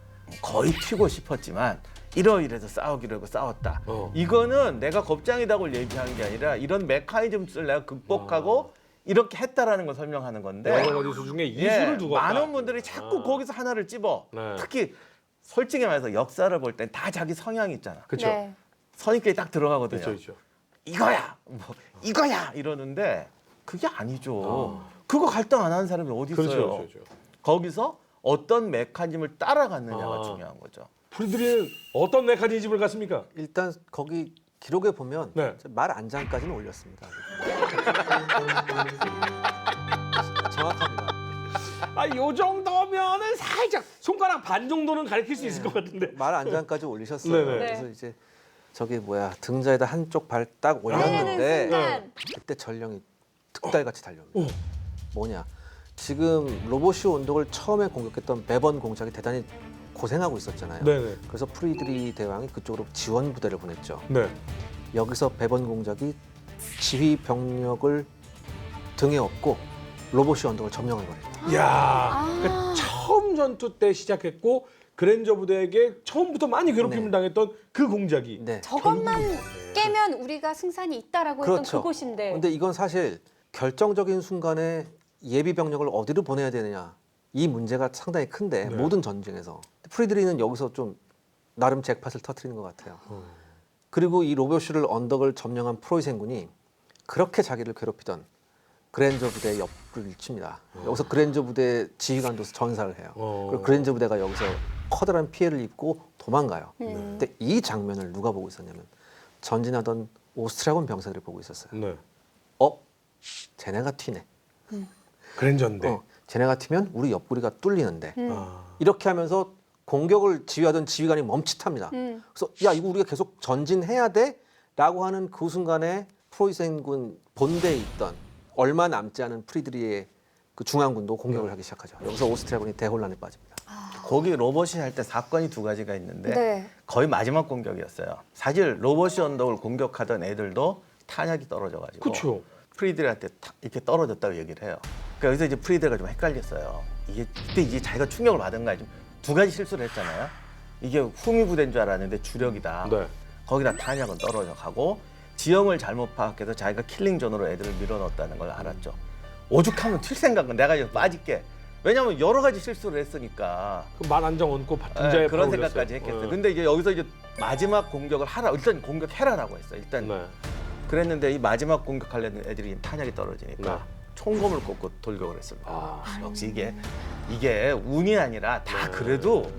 거의 튀고 싶었지만 이러이래서 싸우기로 하고 싸웠다. 이거는 내가 겁장이다고 얘기한 게 아니라 이런 메커니즘을 내가 극복하고 이렇게 했다라는 걸 설명하는 건데 여러 가지 수 중에 이수를 두고 많은 분들이 자꾸 거기서 하나를 찝어. 네. 특히 솔직히 말해서 역사를 볼 땐 다 자기 성향이 있잖아. 그렇죠. 네. 선입견이 딱 들어가거든요. 그렇죠. 이거야, 뭐 이거야 이러는데 그게 아니죠. 그거 갈등 안 하는 사람이 어디 있어요? 그렇죠. 거기서 어떤 메커니즘을 따라갔느냐가 아. 중요한 거죠. 프리들이는 어떤 메커니즘을 갖습니까? 일단 거기 기록에 보면 네. 말 안장까지는 올렸습니다. 정확합니다. 아, 요 정도면은 살짝 손가락 반 정도는 가리킬 수 있을 것 같은데. 말 안장까지 올리셨어요. 네네. 그래서 이제 저기 뭐야 등자에다 한쪽 발 딱 때리는 올렸는데 순간 그때 전령이 득달같이 달려옵니다. 오. 뭐냐? 지금 로보시 온독을 처음에 공격했던 베번 공작이 대단히 고생하고 있었잖아요. 네네. 그래서 프리드리 대왕이 그쪽으로 지원 부대를 보냈죠. 네. 여기서 베번 공작이 지휘 병력을 등에 업고 로보시 언덕을 점령해 버립니다. 야, 그러니까 처음 전투 때 시작했고 그랜저 부대에게 처음부터 많이 괴롭힘을 네. 당했던 그 공작이. 네. 저것만 깨면 우리가 승산이 있다라고 했던 그렇죠. 그곳인데. 근데 이건 사실 결정적인 순간에 예비 병력을 어디로 보내야 되느냐 이 문제가 상당히 큰데 네. 모든 전쟁에서 프리드리는 여기서 좀 나름 잭팟을 터뜨리는 것 같아요. 그리고 이 로보시를 언덕을 점령한 프로이센군이 그렇게 자기를 괴롭히던 그랜저 부대의 옆을 칩니다. 여기서 그랜저 부대 지휘관도 전사를 해요. 그리고 그랜저 부대가 여기서 커다란 피해를 입고 도망가요. 근데 이 장면을 누가 보고 있었냐면 전진하던 오스트리아군 병사들이 보고 있었어요. 네. 쟤네가 튀네. 그랜저인데. 쟤네가 튀면 우리 옆구리가 뚫리는데 아. 이렇게 하면서 공격을 지휘하던 지휘관이 멈칫합니다. 그래서 야 이거 우리가 계속 전진해야 돼라고 하는 그 순간에 프로이센군 본대에 있던 얼마 남지 않은 프리드리의 그 중앙군도 공격을 하기 시작하죠. 여기서 오스트리아군이 대혼란에 빠집니다. 거기 로봇이 할 때 사건이 두 가지가 있는데 네. 거의 마지막 공격이었어요. 사실 로봇이 언덕을 공격하던 애들도 탄약이 떨어져가지고 그렇죠. 프리드리한테 이렇게 떨어졌다고 얘기를 해요. 그러니까 여기서 이제 프리드리가 좀 헷갈렸어요. 이게 그때 이제 자기가 충격을 받은 거야. 좀 두 가지 실수를 했잖아요. 이게 후미 부대인 줄 알았는데 주력이다. 네. 거기다 탄약은 떨어져 가고 지형을 잘못 파악해서 자기가 킬링존으로 애들을 밀어넣었다는 걸 알았죠. 오죽하면 튈 생각은 내가 이제 빠질게. 왜냐하면 여러 가지 실수를 했으니까. 그말 안정 얹고 등자에 그런 팔 생각까지 올렸어요. 했겠어요. 근데 이제 여기서 이제 마지막 공격을 하라. 일단 공격해라라고 했어. 일단 네. 그랬는데 이 마지막 공격하려는 애들이 탄약이 떨어지니까 네. 총검을 꽂고 돌격을 했습니다. 아. 역시 이게 운이 아니라 다 그래도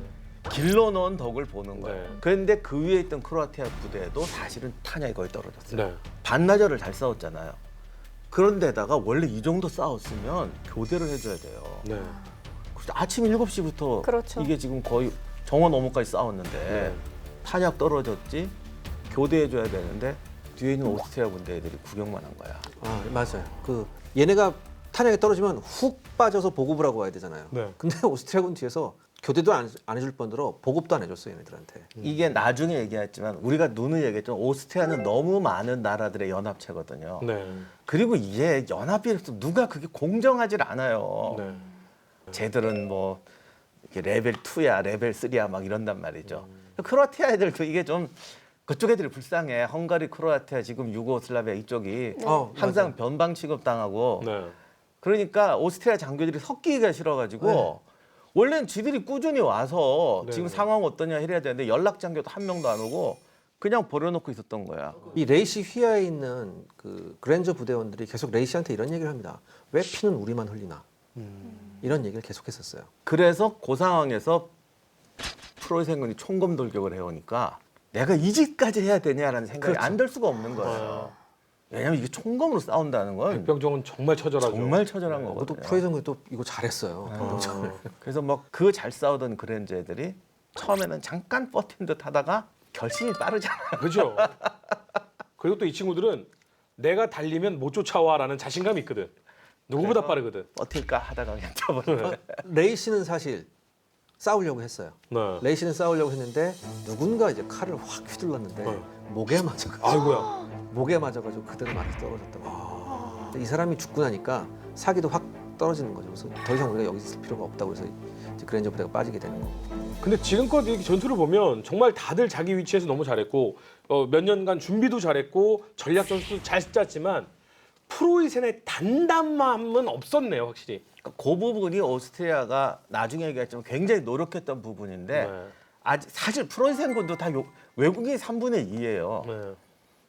길러 넣은 덕을 보는 거예요. 네. 그런데 그 위에 있던 크로아티아 부대도 사실은 탄약이 거의 떨어졌어요. 네. 반나절을 잘 싸웠잖아요. 그런데다가 원래 이 정도 싸웠으면 교대를 해줘야 돼요. 네. 그래서 아침 7시부터 그렇죠. 이게 지금 거의 정원 오모까지 싸웠는데 네. 탄약 떨어졌지 교대해줘야 되는데 뒤에 있는 오스트리아 군대 애들이 구경만 한 거야. 아 맞아요. 그 얘네가 탄약이 떨어지면 훅 빠져서 보급을 하고 와야 되잖아요. 네. 근데 오스트리아군 뒤에서 교대도 안 해줄 뿐더러 보급도 안 해줬어요 얘네들한테. 이게 나중에 얘기했지만 우리가 눈을 얘기했지만 오스트리아는 너무 많은 나라들의 연합체거든요. 네. 그리고 이게 연합이라서 누가 그게 공정하질 않아요. 네. 쟤들은 뭐 이렇게 레벨 2야, 레벨 3야 막 이런단 말이죠. 크로아티아 애들도 이게 좀 그쪽 애들이 불쌍해. 헝가리, 크로아티아 지금 유고슬라비아 이쪽이 항상 변방 취급당하고 네. 그러니까 오스트리아 장교들이 섞이기가 싫어가지고 원래는 지들이 꾸준히 와서 네. 지금 상황 어떠냐 해야 되는데 연락 장교도 한 명도 안 오고 그냥 버려놓고 있었던 거야. 이 레이시 휘하에 있는 그 그랜저 부대원들이 계속 레이시한테 이런 얘기를 합니다. 왜 피는 우리만 흘리나? 이런 얘기를 계속했었어요. 그래서 그 상황에서 프로이센군이 총검 돌격을 해오니까 내가 이 짓까지 해야 되냐라는 생각이 그렇죠. 안 들 수가 없는 거예요. 왜냐하면 이게 총검으로 싸운다는 건 백병종은 정말 처절하죠. 정말 처절한 그것도 거거든요. 프로이센군이 또 이거 잘했어요. 병정을. 그래서 막 그 잘 싸우던 그랜저 애들이 처음에는 잠깐 버틴 듯 하다가 결심이 빠르잖아요. 그렇죠. 그리고 또 이 친구들은 내가 달리면 못 쫓아와라는 자신감이 있거든. 누구보다 빠르거든. 버틸까 하다가 그냥 쳐버려. 레이 씨는 사실 싸우려고 했어요. 네. 레이 씨는 싸우려고 했는데 누군가 이제 칼을 확 휘둘렀는데 목에 맞아가지고 아이고야. 목에 맞아가지고 그대로 맞아 떨어졌다고. 이 사람이 죽고 나니까 사기도 확 떨어지는 거죠. 그래서 더 이상 우리가 여기 있을 필요가 없다고 해서 이제 그랜저 부대가 빠지게 되는 거고. 근데 지금껏 이렇게 전투를 보면 정말 다들 자기 위치에서 너무 잘했고 몇 년간 준비도 잘했고 전략 전술도 잘 짰지만 프로이센의 단단함은 없었네요, 확실히. 그 부분이 오스트리아가 나중에 얘기했지만 굉장히 노력했던 부분인데 네. 아직 사실 프로이센군도 다 외국인이 3분의 2예요. 네.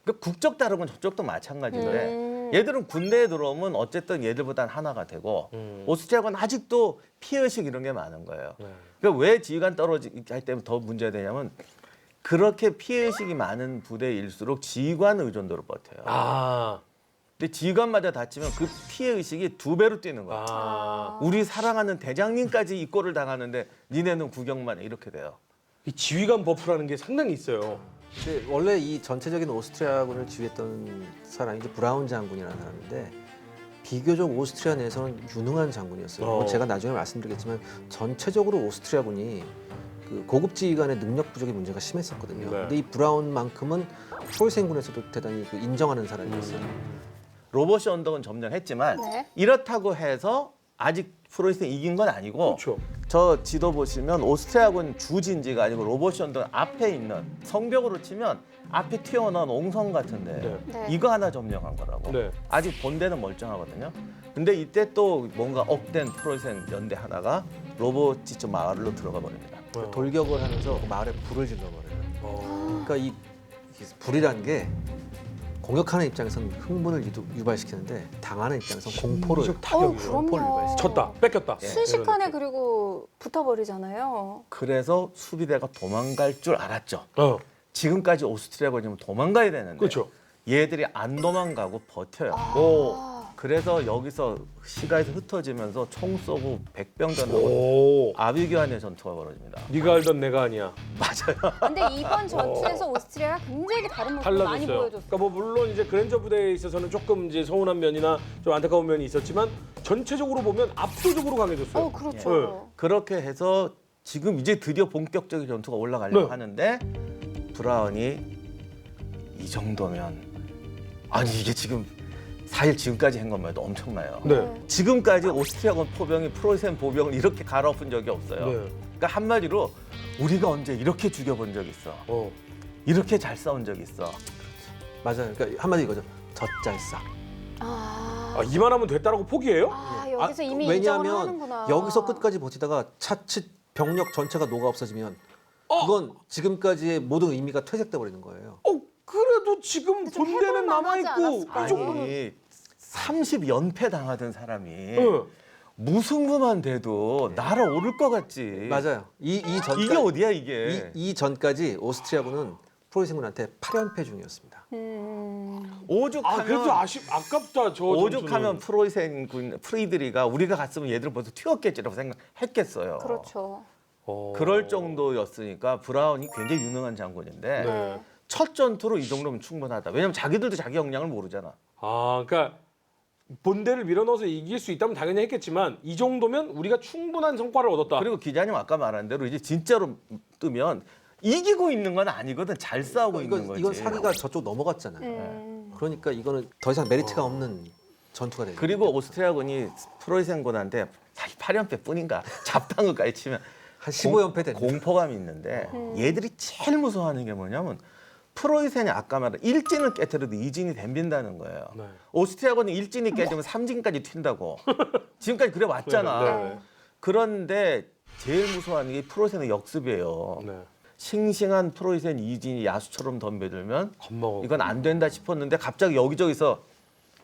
그러니까 국적 다른 건 저쪽도 마찬가지인데 얘들은 군대에 들어오면 어쨌든 얘들보단 하나가 되고 오스트리아는 아직도 피해의식 이런 게 많은 거예요. 네. 그러니까 왜 지휘관 떨어지게 할 때면 더 문제가 되냐면 그렇게 피해의식이 많은 부대일수록 지휘관 의존도로 버텨요. 아. 근데 지휘관마저 다치면 그 피해의식이 2배로 뛰는 거야. 아. 우리 사랑하는 대장님까지 이 꼴을 당하는데 니네는 구경만 해. 이렇게 돼요. 이 지휘관 버프라는 게 상당히 있어요. 근데 원래 이 전체적인 오스트리아군을 지휘했던 사람이 이제 브라운 장군이라는 사람인데 비교적 오스트리아 내에서는 유능한 장군이었어요. 어. 제가 나중에 말씀드리겠지만 전체적으로 오스트리아군이 그 고급 지휘관의 능력 부족의 문제가 심했었거든요. 네. 근데 이 브라운만큼은 프로이센군에서도 대단히 그 인정하는 사람이었어요. 로버시 언덕은 점령했지만 네. 이렇다고 해서 아직 프로이센이 이긴 건 아니고 그렇죠. 저 지도 보시면 오스트리아군 주진지가 아니고 로버시 언덕 앞에 있는 성벽으로 치면 앞에 튀어나온 옹성 같은데 네. 네. 이거 하나 점령한 거라고. 네. 아직 본대는 멀쩡하거든요. 근데 이때 또 뭔가 업된 프로이센 연대 하나가 로보티츠 마을로 들어가 버립니다. 어. 돌격을 하면서 마을에 불을 질러버려요. 어. 그러니까 이 불이라는 게 공격하는 입장에서는 흥분을 유발시키는데 당하는 입장에서는 공포를 심리적 타격이죠. 그럼요. 공포를 유발시켜요. 쳤다, 뺏겼다. 순식간에 그리고 붙어버리잖아요. 그래서 수비대가 도망갈 줄 알았죠. 어. 지금까지 오스트리아군이면 도망가야 되는데 그렇죠. 얘들이 안 도망가고 버텨요. 오. 그래서 여기서 시가에서 흩어지면서 총 쏘고 백병전 하고 오. 아비규환의 전투가 벌어집니다. 네가 알던 내가 아니야. 맞아요. 근데 이번 전투에서 오스트리아가 굉장히 다른 모습을 많이 달라졌어요. 보여줬어요. 그러니까 뭐 물론 이제 그랜저 부대에 있어서는 조금 이제 서운한 면이나 좀 안타까운 면이 있었지만 전체적으로 보면 압도적으로 강해졌어요. 그렇죠. 그렇게 해서 지금 이제 드디어 본격적인 전투가 올라가려고 네. 하는데 브라운이 이 정도면 아니 이게 지금 사실 지금까지 한 것만 해도 엄청나요. 네. 지금까지 오스트리아군 포병이 프로이센 보병을 이렇게 갈아엎은 적이 없어요. 네. 그러니까 한마디로 우리가 언제 이렇게 죽여본 적 있어. 어. 이렇게 잘 싸운 적 있어. 맞아요. 그러니까 한마디 이거죠. 젖잘싸. 아, 아, 이만하면 됐다라고 포기해요? 여기서 이미 인정을 왜냐하면 하는구나. 여기서 끝까지 버티다가 차칫 병력 전체가 녹아 없어지면 그건 지금까지의 모든 의미가 퇴색돼 버리는 거예요. 그래도 지금 근데 좀 본대는 해볼 남아 만하지 있고 않았을까요? 이 정도는. 아니 30연패 당하던 사람이 응. 무승부만 돼도 날아오를 것 같지. 맞아요. 이 전까지 이게 어디야 이게? 이 전까지 오스트리아군은 프로이센군한테 8연패 중이었습니다. 오죽하면 그래도 아깝다 저 오죽하면 전투는. 프리드리가 우리가 갔으면 얘들 벌써 튀었겠지라고 생각했겠어요. 그렇죠. 그럴 정도였으니까 브라운이 굉장히 유능한 장군인데 네. 첫 전투로 이 정도면 충분하다. 왜냐면 자기들도 자기 역량을 모르잖아. 아, 그러니까 본대를 밀어넣어서 이길 수 있다면 당연히 했겠지만 이 정도면 우리가 충분한 성과를 얻었다. 그리고 기자님 아까 말한 대로 이제 진짜로 뜨면 이기고 있는 건 아니거든. 잘 싸우고 있는 거지. 이건 사기가 저쪽 넘어갔잖아요. 그러니까 이거는 더 이상 메리트가 없는 전투가 되죠. 그리고 오스트리아군이 프로이센군한테 사실 8연패 뿐인가 잡다한 것까지 치면 한 15연패 됩니다. 공포감이 있는데 얘들이 제일 무서워하는 게 뭐냐면 프로이센이 아까 말한 1진을 깨뜨려도 2진이 덤빈다는 거예요. 네. 오스트리아군은 1진이 깨지면 3진까지 튄다고. 지금까지 그래 왔잖아. 네. 그런데 제일 무서워하는 게 프로이센의 역습이에요. 네. 싱싱한 프로이센 2진이 야수처럼 덤벼들면 겁먹어. 이건 안 된다 싶었는데 갑자기 여기저기서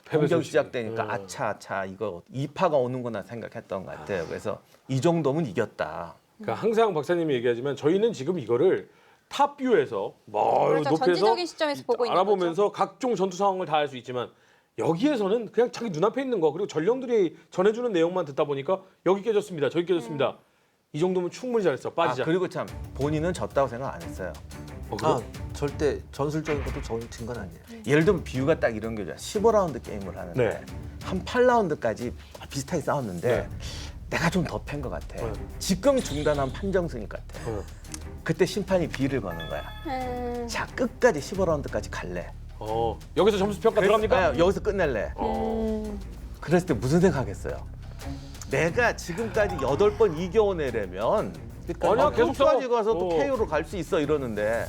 패배 공격 소식이. 시작되니까 네. 아차 이거 이파가 오는구나 생각했던 것 같아요. 그래서 이 정도면 이겼다. 그러니까 항상 박사님이 얘기하지만 저희는 지금 이거를 탑뷰에서 그렇죠. 높이에서 전지적인 시점에서 보고 있는 알아보면서 각종 전투 상황을 다 알 수 있지만 여기에서는 그냥 자기 눈앞에 있는 거 그리고 전령들이 전해주는 내용만 듣다 보니까 여기 깨졌습니다. 저기 깨졌습니다. 이 정도면 충분히 잘했어. 빠지자. 그리고 참 본인은 졌다고 생각 안 했어요. 그래요? 절대 전술적인 것도 진 건 아니에요. 예를 들면 비유가 딱 이런 게죠. 15라운드 게임을 하는데 네. 한 8라운드까지 비슷하게 싸웠는데 네. 내가 좀 더 팬 것 같아. 네. 지금 중단한 판정승일 것 같아. 그때 심판이 비를 거는 거야. 자, 끝까지 15라운드까지 갈래. 여기서 점수 평가 들어갑니까? 여기서 끝낼래. 그랬을 때 무슨 생각하겠어요? 내가 지금까지 8번 이겨내려면 아니야, 계속 싸워. 끝까지 가서 또 KO로 갈 수 있어 이러는데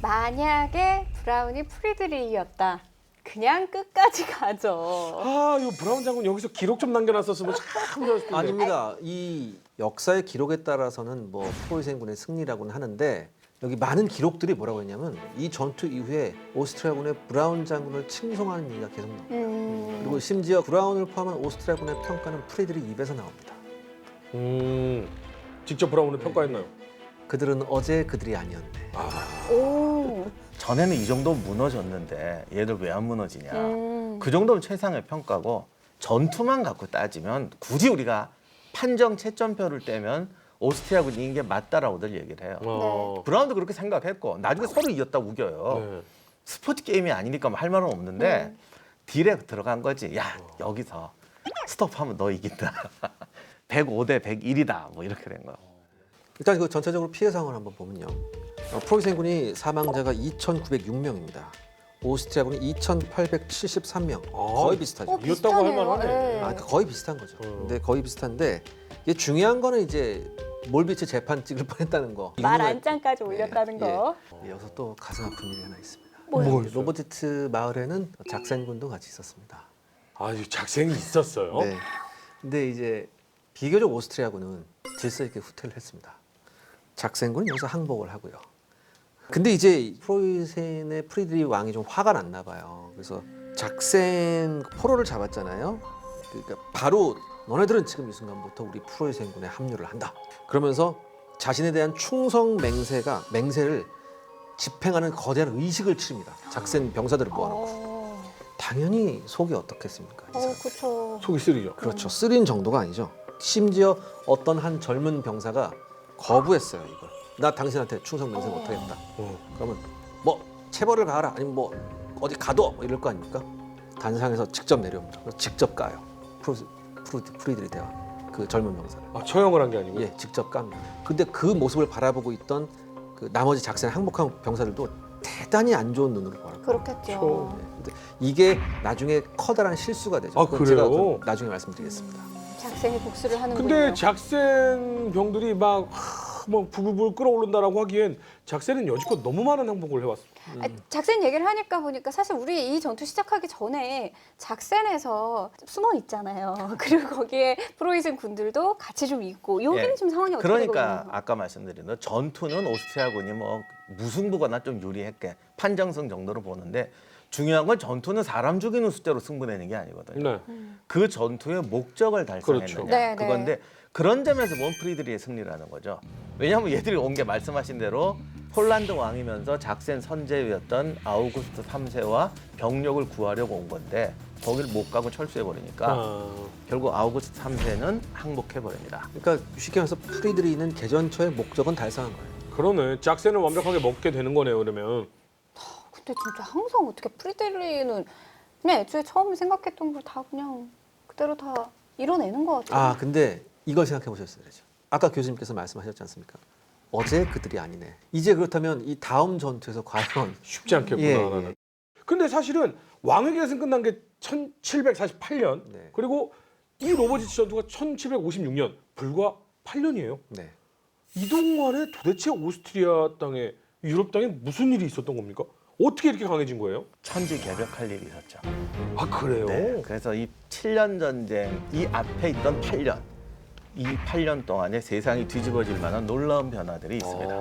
만약에 브라운이 프리드리히였다. 그냥 끝까지 가죠. 이 브라운 장군 여기서 기록 좀 남겨놨었으면 참 좋았을 텐데. 아닙니다. 이 역사의 기록에 따라서는 뭐 프로이센군의 승리라고는 하는데 여기 많은 기록들이 뭐라고 했냐면 이 전투 이후에 오스트리아군의 브라운 장군을 칭송하는 얘기가 계속 나옵니다. 그리고 심지어 브라운을 포함한 오스트리아군의 평가는 프리드리 입에서 나옵니다. 직접 브라운을 평가했나요? 그들은 어제 그들이 아니었네. 오. 전에는 이 정도 무너졌는데 얘들 왜 안 무너지냐. 그 정도면 최상의 평가고 전투만 갖고 따지면 굳이 우리가 판정 채점표를 떼면 오스트리아군이 이긴 게 맞다라고들 얘기를 해요. 브라운도 그렇게 생각했고 나중에 서로 이겼다고 우겨요. 네. 스포츠 게임이 아니니까 뭐 할 말은 없는데 딜에 들어간 거지. 야 여기서 스톱하면 너 이긴다. 105대 101이다. 뭐 이렇게 된 거야. 일단 그 전체적으로 피해 상황을 한번 보면요. 프로이센군이 사망자가 2,906명입니다. 오스트리아군이 2,873명. 거의 비슷하죠. 이겼다고 할 만하네. 거의 비슷한 거죠. 근데 거의 비슷한데 이게 중요한 거는 이제 몰비치 재판 찍을 뻔했다는 거. 말 안장까지 올렸다는 거. 여기서 또 가슴 아픈 일이 하나 있습니다. 뭐요? 로보티츠 마을에는 작센군도 같이 있었습니다. 작생이 있었어요. 네. 근데 이제 비교적 오스트리아군은 질서 있게 후퇴를 했습니다. 작센군은 여기서 항복을 하고요. 근데 이제 프로이센의 프리드리 왕이 좀 화가 났나 봐요. 그래서 작센 포로를 잡았잖아요. 그러니까 바로 너네들은 지금 이 순간부터 우리 프로이센군에 합류를 한다. 그러면서 자신에 대한 충성 맹세를 집행하는 거대한 의식을 치릅니다. 작센 병사들을 모아놓고. 당연히 속이 어떻겠습니까? 이 사람. 그렇죠. 속이 쓰리죠. 그렇죠. 쓰린 정도가 아니죠. 심지어 어떤 한 젊은 병사가 거부했어요. 이걸. 나 당신한테 충성 맹세 못하겠다. 그러면 뭐 체벌을 가하라 아니면 뭐 어디 가둬 뭐 이럴 거 아닙니까? 단상에서 직접 내려옵니다. 그래서 직접 까요. 프리드리 대왕 그 젊은 병사를. 처형을 한 게 아니고. 예, 직접 깝니다. 근데 그 모습을 바라보고 있던 그 나머지 작戦항복한 병사들도 대단히 안 좋은 눈으로 보았고. 그렇겠죠. 네. 근데 이게 나중에 커다란 실수가 되죠. 그건 그래요? 제가 그건 나중에 말씀드리겠습니다. 작생이 복수를 하는군요. 근데 작센 병들이 막 부글부글 끓어오른다라고 하기엔 작센은 여지껏 너무 많은 항복을 해왔어. 작센 얘기를 하니까 보니까 사실 우리 이 전투 시작하기 전에 작센에서 숨어 있잖아요. 그리고 거기에 프로이센 군들도 같이 좀 있고 여기는 예. 지금 상황이 어떻게 되고 그러니까 있는 거예요? 아까 말씀드린 대로 전투는 오스트리아군이 뭐 무승부거나 좀 유리했게 판정승 정도로 보는데 중요한 건 전투는 사람 죽이는 숫자로 승부내는 게 아니거든요. 네. 그 전투의 목적을 달성했느냐 그렇죠. 네, 그건데 그런 점에서 보면 프리드리히의 승리라는 거죠. 왜냐하면 얘들이 온 게 말씀하신 대로 폴란드 왕이면서 작센 선제였던 아우구스트 3세와 병력을 구하려고 온 건데 거기를 못 가고 철수해 버리니까 결국 아우구스트 3세는 항복해 버립니다. 그러니까 쉽게 말해서 프리드리히는 개전처의 목적은 달성한 거예요. 그러네. 작센을 완벽하게 먹게 되는 거네요. 그러면. 근데 진짜 항상 어떻게 프리드리히는 그냥 애초에 처음에 생각했던 걸 다 그냥 그대로 다 이뤄내는 것 같아요. 근데 이걸 생각해 보셨어야죠. 아까 교수님께서 말씀하셨지 않습니까? 어제 그들이 아니네. 이제 그렇다면 이 다음 전투에서 과연 쉽지 않겠구나. 예, 나는. 근데 사실은 왕의 계승 끝난 게 1748년 네. 그리고 이 로버지치 전투가 1756년 불과 8년이에요. 네. 이 동안에 도대체 오스트리아 땅에 유럽 땅에 무슨 일이 있었던 겁니까? 어떻게 이렇게 강해진 거예요? 천지개벽할 일이 있었죠. 그래요? 네, 그래서 이 7년 전쟁 이 앞에 있던 8년 이 8년 동안에 세상이 뒤집어질 만한 놀라운 변화들이 있습니다.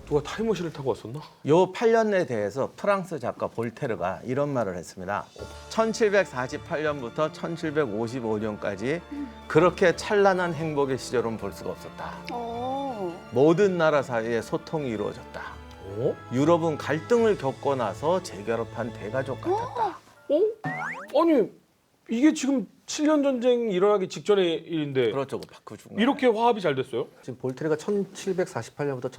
누가 타임머신을 타고 왔었나? 요 8년에 대해서 프랑스 작가 볼테르가 이런 말을 했습니다. 1748년부터 1755년까지 그렇게 찬란한 행복의 시절은 볼 수가 없었다. 모든 나라 사이에 소통이 이루어졌다. 유럽은 갈등을 겪고 나서 재결합한 대가족 같았다. 아니 이게 지금 7년 전쟁 일어나기 직전의 일인데 그렇죠. 그 바꾸준 이렇게 화합이 잘 됐어요? 지금 볼테르가 1748년부터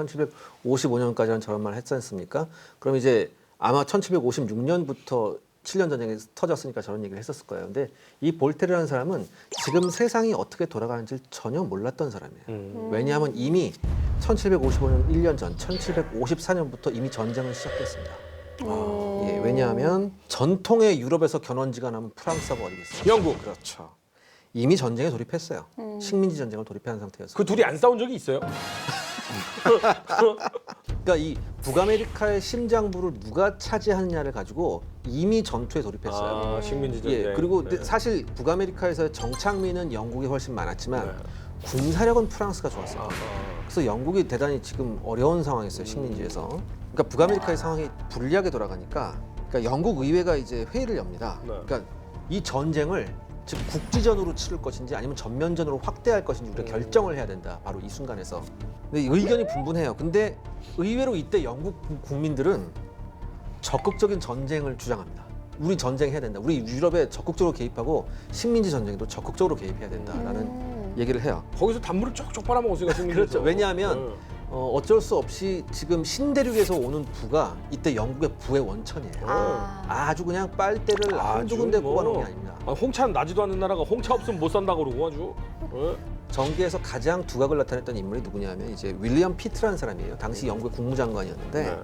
1755년까지는 저런 말을 했지 않습니까? 그럼 이제 아마 1756년부터 7년 전쟁이 터졌으니까 저런 얘기를 했었을 거예요. 근데 이 볼테르라는 사람은 지금 세상이 어떻게 돌아가는지 전혀 몰랐던 사람이에요. 왜냐하면 이미 1755년 1년 전 1754년부터 이미 전쟁은 시작됐습니다. 예, 왜냐하면 전통의 유럽에서 견원지가 나면 프랑스하고 어디겠어요? 영국. 그렇죠. 이미 전쟁에 돌입했어요. 식민지 전쟁을 돌입한 상태였어요. 그 둘이 안 싸운 적이 있어요? 그러니까 이 북아메리카의 심장부를 누가 차지하느냐를 가지고 이미 전투에 돌입했어요. 아, 식민지 전쟁. 예, 그리고 네. 사실 북아메리카에서의 정착민은 영국이 훨씬 많았지만 군사력은 프랑스가 좋았어요. 그래서 영국이 대단히 지금 어려운 상황이었어요, 식민지에서. 그러니까 북아메리카의 상황이 불리하게 돌아가니까 그러니까 영국 의회가 이제 회의를 엽니다. 네. 그러니까 이 전쟁을 즉 국지전으로 치를 것인지 아니면 전면전으로 확대할 것인지 우리가 결정을 해야 된다. 바로 이 순간에서. 근데 의견이 분분해요. 근데 의외로 이때 영국 국민들은 적극적인 전쟁을 주장합니다. 우리 전쟁해야 된다. 우리 유럽에 적극적으로 개입하고 식민지 전쟁도 적극적으로 개입해야 된다라는 얘기를 해요. 거기서 단물을 쪽쪽 빨아먹었으니까 식민지. 그렇죠. 왜냐하면 어쩔 수 없이 지금 신대륙에서 오는 부가 이때 영국의 부의 원천이에요. 아주 그냥 빨대를 한두 군데 꼽아놓은 게 아닙니다. 홍차 나지도 않는 나라가 홍차 없으면 못 산다 그러고 아주. 예? 전기에서 가장 두각을 나타냈던 인물이 누구냐면 이제 윌리엄 피트라는 사람이에요. 당시 영국의 국무장관이었는데 네.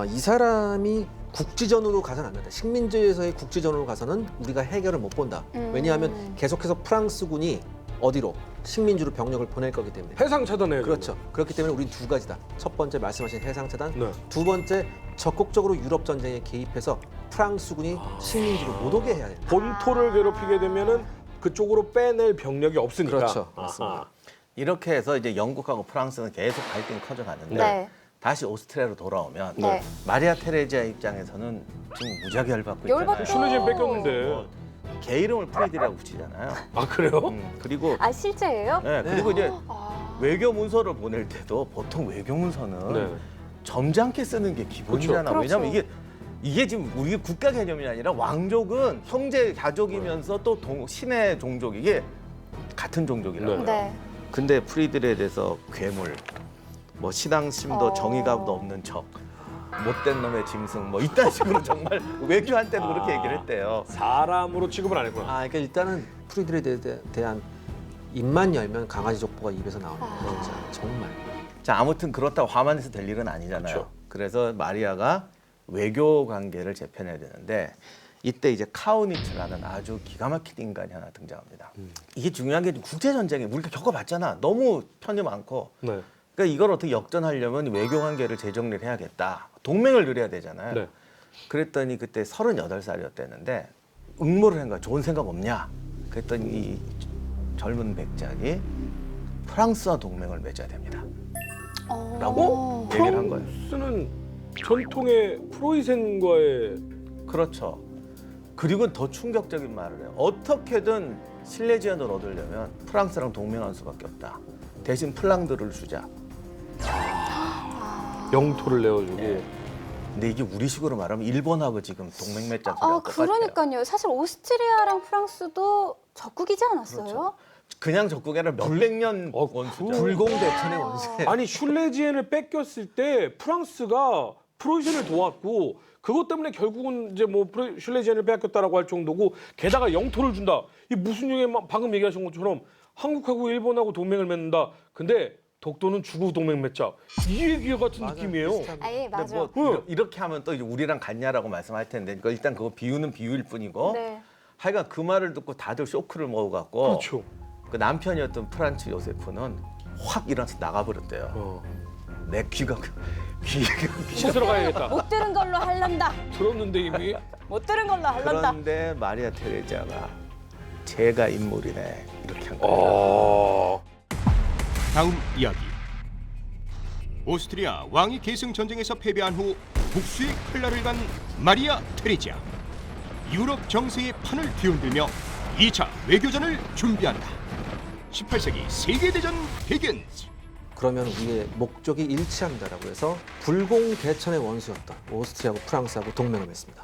이 사람이 국지전으로 가서는 안 된다. 식민지에서의 국지전으로 가서는 우리가 해결을 못 본다. 왜냐하면 계속해서 프랑스군이 어디로? 식민지로 병력을 보낼 거기 때문에. 해상 차단해야죠. 그렇죠. 그렇기 때문에 우린 두 가지다. 첫 번째 말씀하신 해상 차단. 네. 두 번째 적극적으로 유럽 전쟁에 개입해서 프랑스군이 식민지로 못 오게 해야 된다. 본토를 괴롭히게 되면은 그쪽으로 빼낼 병력이 없으니까. 그렇죠. 아하. 맞습니다. 이렇게 해서 이제 영국하고 프랑스는 계속 갈등이 커져가는데 네. 다시 오스트리아로 돌아오면 네. 마리아 테레지아 입장에서는 지금 무지하게 열받고 열받죠. 있잖아요. 슐레지엔 뺏겼는데. 개 이름을 프리드라고 붙이잖아요. 아 그래요? 그리고 아 실제예요? 네, 그리고 이제 아. 외교 문서를 보낼 때도 보통 외교 문서는 네. 점잖게 쓰는 게 기본이잖아. 그렇죠. 왜냐면 이게 지금 우리 국가 개념이 아니라 왕족은 형제 가족이면서 또 신의 종족 이게 같은 종족이라고요. 네. 근데 프리들에 대해서 괴물, 뭐 신앙심도 정의감도 없는 척, 못된 놈의 짐승, 뭐 이딴 식으로 정말 외교한테도 그렇게 얘기를 했대요. 사람으로 취급을 안 했구나. 그러니까 일단은 프리들에 대한 입만 열면 강아지 족보가 입에서 나오는 거예요. 진짜 정말. 자, 아무튼 그렇다고 화만 해서 될 일은 아니잖아요. 그렇죠. 그래서 마리아가 외교 관계를 재편해야 되는데 이때 이제 카우니츠라는 아주 기가 막힌 인간이 하나 등장합니다. 이게 중요한 게 국제 전쟁에 우리가 겪어봤잖아. 너무 편이 많고. 네. 그러니까 이걸 어떻게 역전하려면 외교 관계를 재정리를 해야겠다. 동맹을 누려야 되잖아요. 네. 그랬더니 그때 38살이었대는데 응모를 한 거야. 좋은 생각 없냐? 그랬더니 이 젊은 백작이 프랑스와 동맹을 맺어야 됩니다. 라고 얘기를 한 거예요. 프랑스는 전통의 프로이센과의 그렇죠. 그리고 더 충격적인 말을 해요. 어떻게든 실레지안을 얻으려면 프랑스랑 동맹할 수밖에 없다. 대신 플랑드를 주자. 영토를 내어주고. 근데 이게 우리식으로 말하면 일본하고 지금 동맹 맺자 소리랑 아 똑같아요. 그러니까요. 사실 오스트리아랑 프랑스도 적국이지 않았어요? 그렇죠. 그냥 적국이 아니라 몇백 년 어, 원수죠. 불공대천의 원세. 아니 슐레지엔을 뺏겼을 때 프랑스가 프로이센을 도왔고 그것 때문에 결국은 이제 뭐 슐레지엔을 빼앗겼다라고 할 정도고 게다가 영토를 준다. 이 무슨 얘기 방금 얘기하신 것처럼 한국하고 일본하고 동맹을 맺는다. 근데 독도는 주고 동맹 맺자. 이 얘기 같은 느낌이에요. 아예 맞아. 근데 뭐 이렇게 하면 또 이제 우리랑 같냐라고 말씀할 텐데 그러니까 일단 그거 비유는 비유일 뿐이고 네. 하여간 그 말을 듣고 다들 쇼크를 먹어갖고 그렇죠. 그 남편이었던 프란츠 요세프는 확 일어나서 나가버렸대요. 내 귀가 씻으러 가야겠다. 못 들은 걸로 할란다. 들었는데 이미. 못 들은 걸로 할란다. 그런데 마리아 테레자가 제가 인물이네 이렇게 한 거예요. 다음 이야기. 오스트리아 왕위 계승 전쟁에서 패배한 후 복수의 칼날을 간 마리아 테레지아. 유럽 정세의 판을 뒤흔들며 2차 외교전을 준비한다. 18세기 세계대전 begins. 그러면 우리의 목적이 일치한다라고 해서 불공대천의 원수였던 오스트리아하고 프랑스하고 동맹을 맺습니다.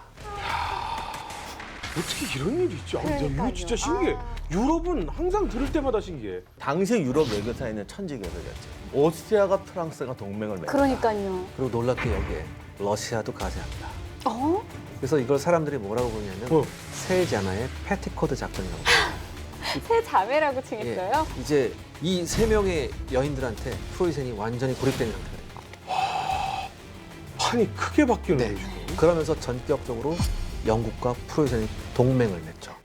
어떻게 이런 일이 있지? 아, 근데 이거 그러니까요. 진짜 신기해. 유럽은 항상 들을 때마다 신기해. 당시 유럽 외교사에는 천지개벽이었죠. 오스트리아가 프랑스가 동맹을 맺었다. 그러니까요. 그리고 놀랍게 여기에 러시아도 가세합니다. 어? 그래서 이걸 사람들이 뭐라고 부르냐면 어. 세자나의 패티코드 작전이라고 합니다. 세 자매라고 칭했어요? 이제 이 세 명의 여인들한테 프로이센이 완전히 고립된 상태가 됩니다. 판이 크게 바뀌는 네. 거죠. 그러면서 전격적으로 영국과 프로이센이 동맹을 맺죠.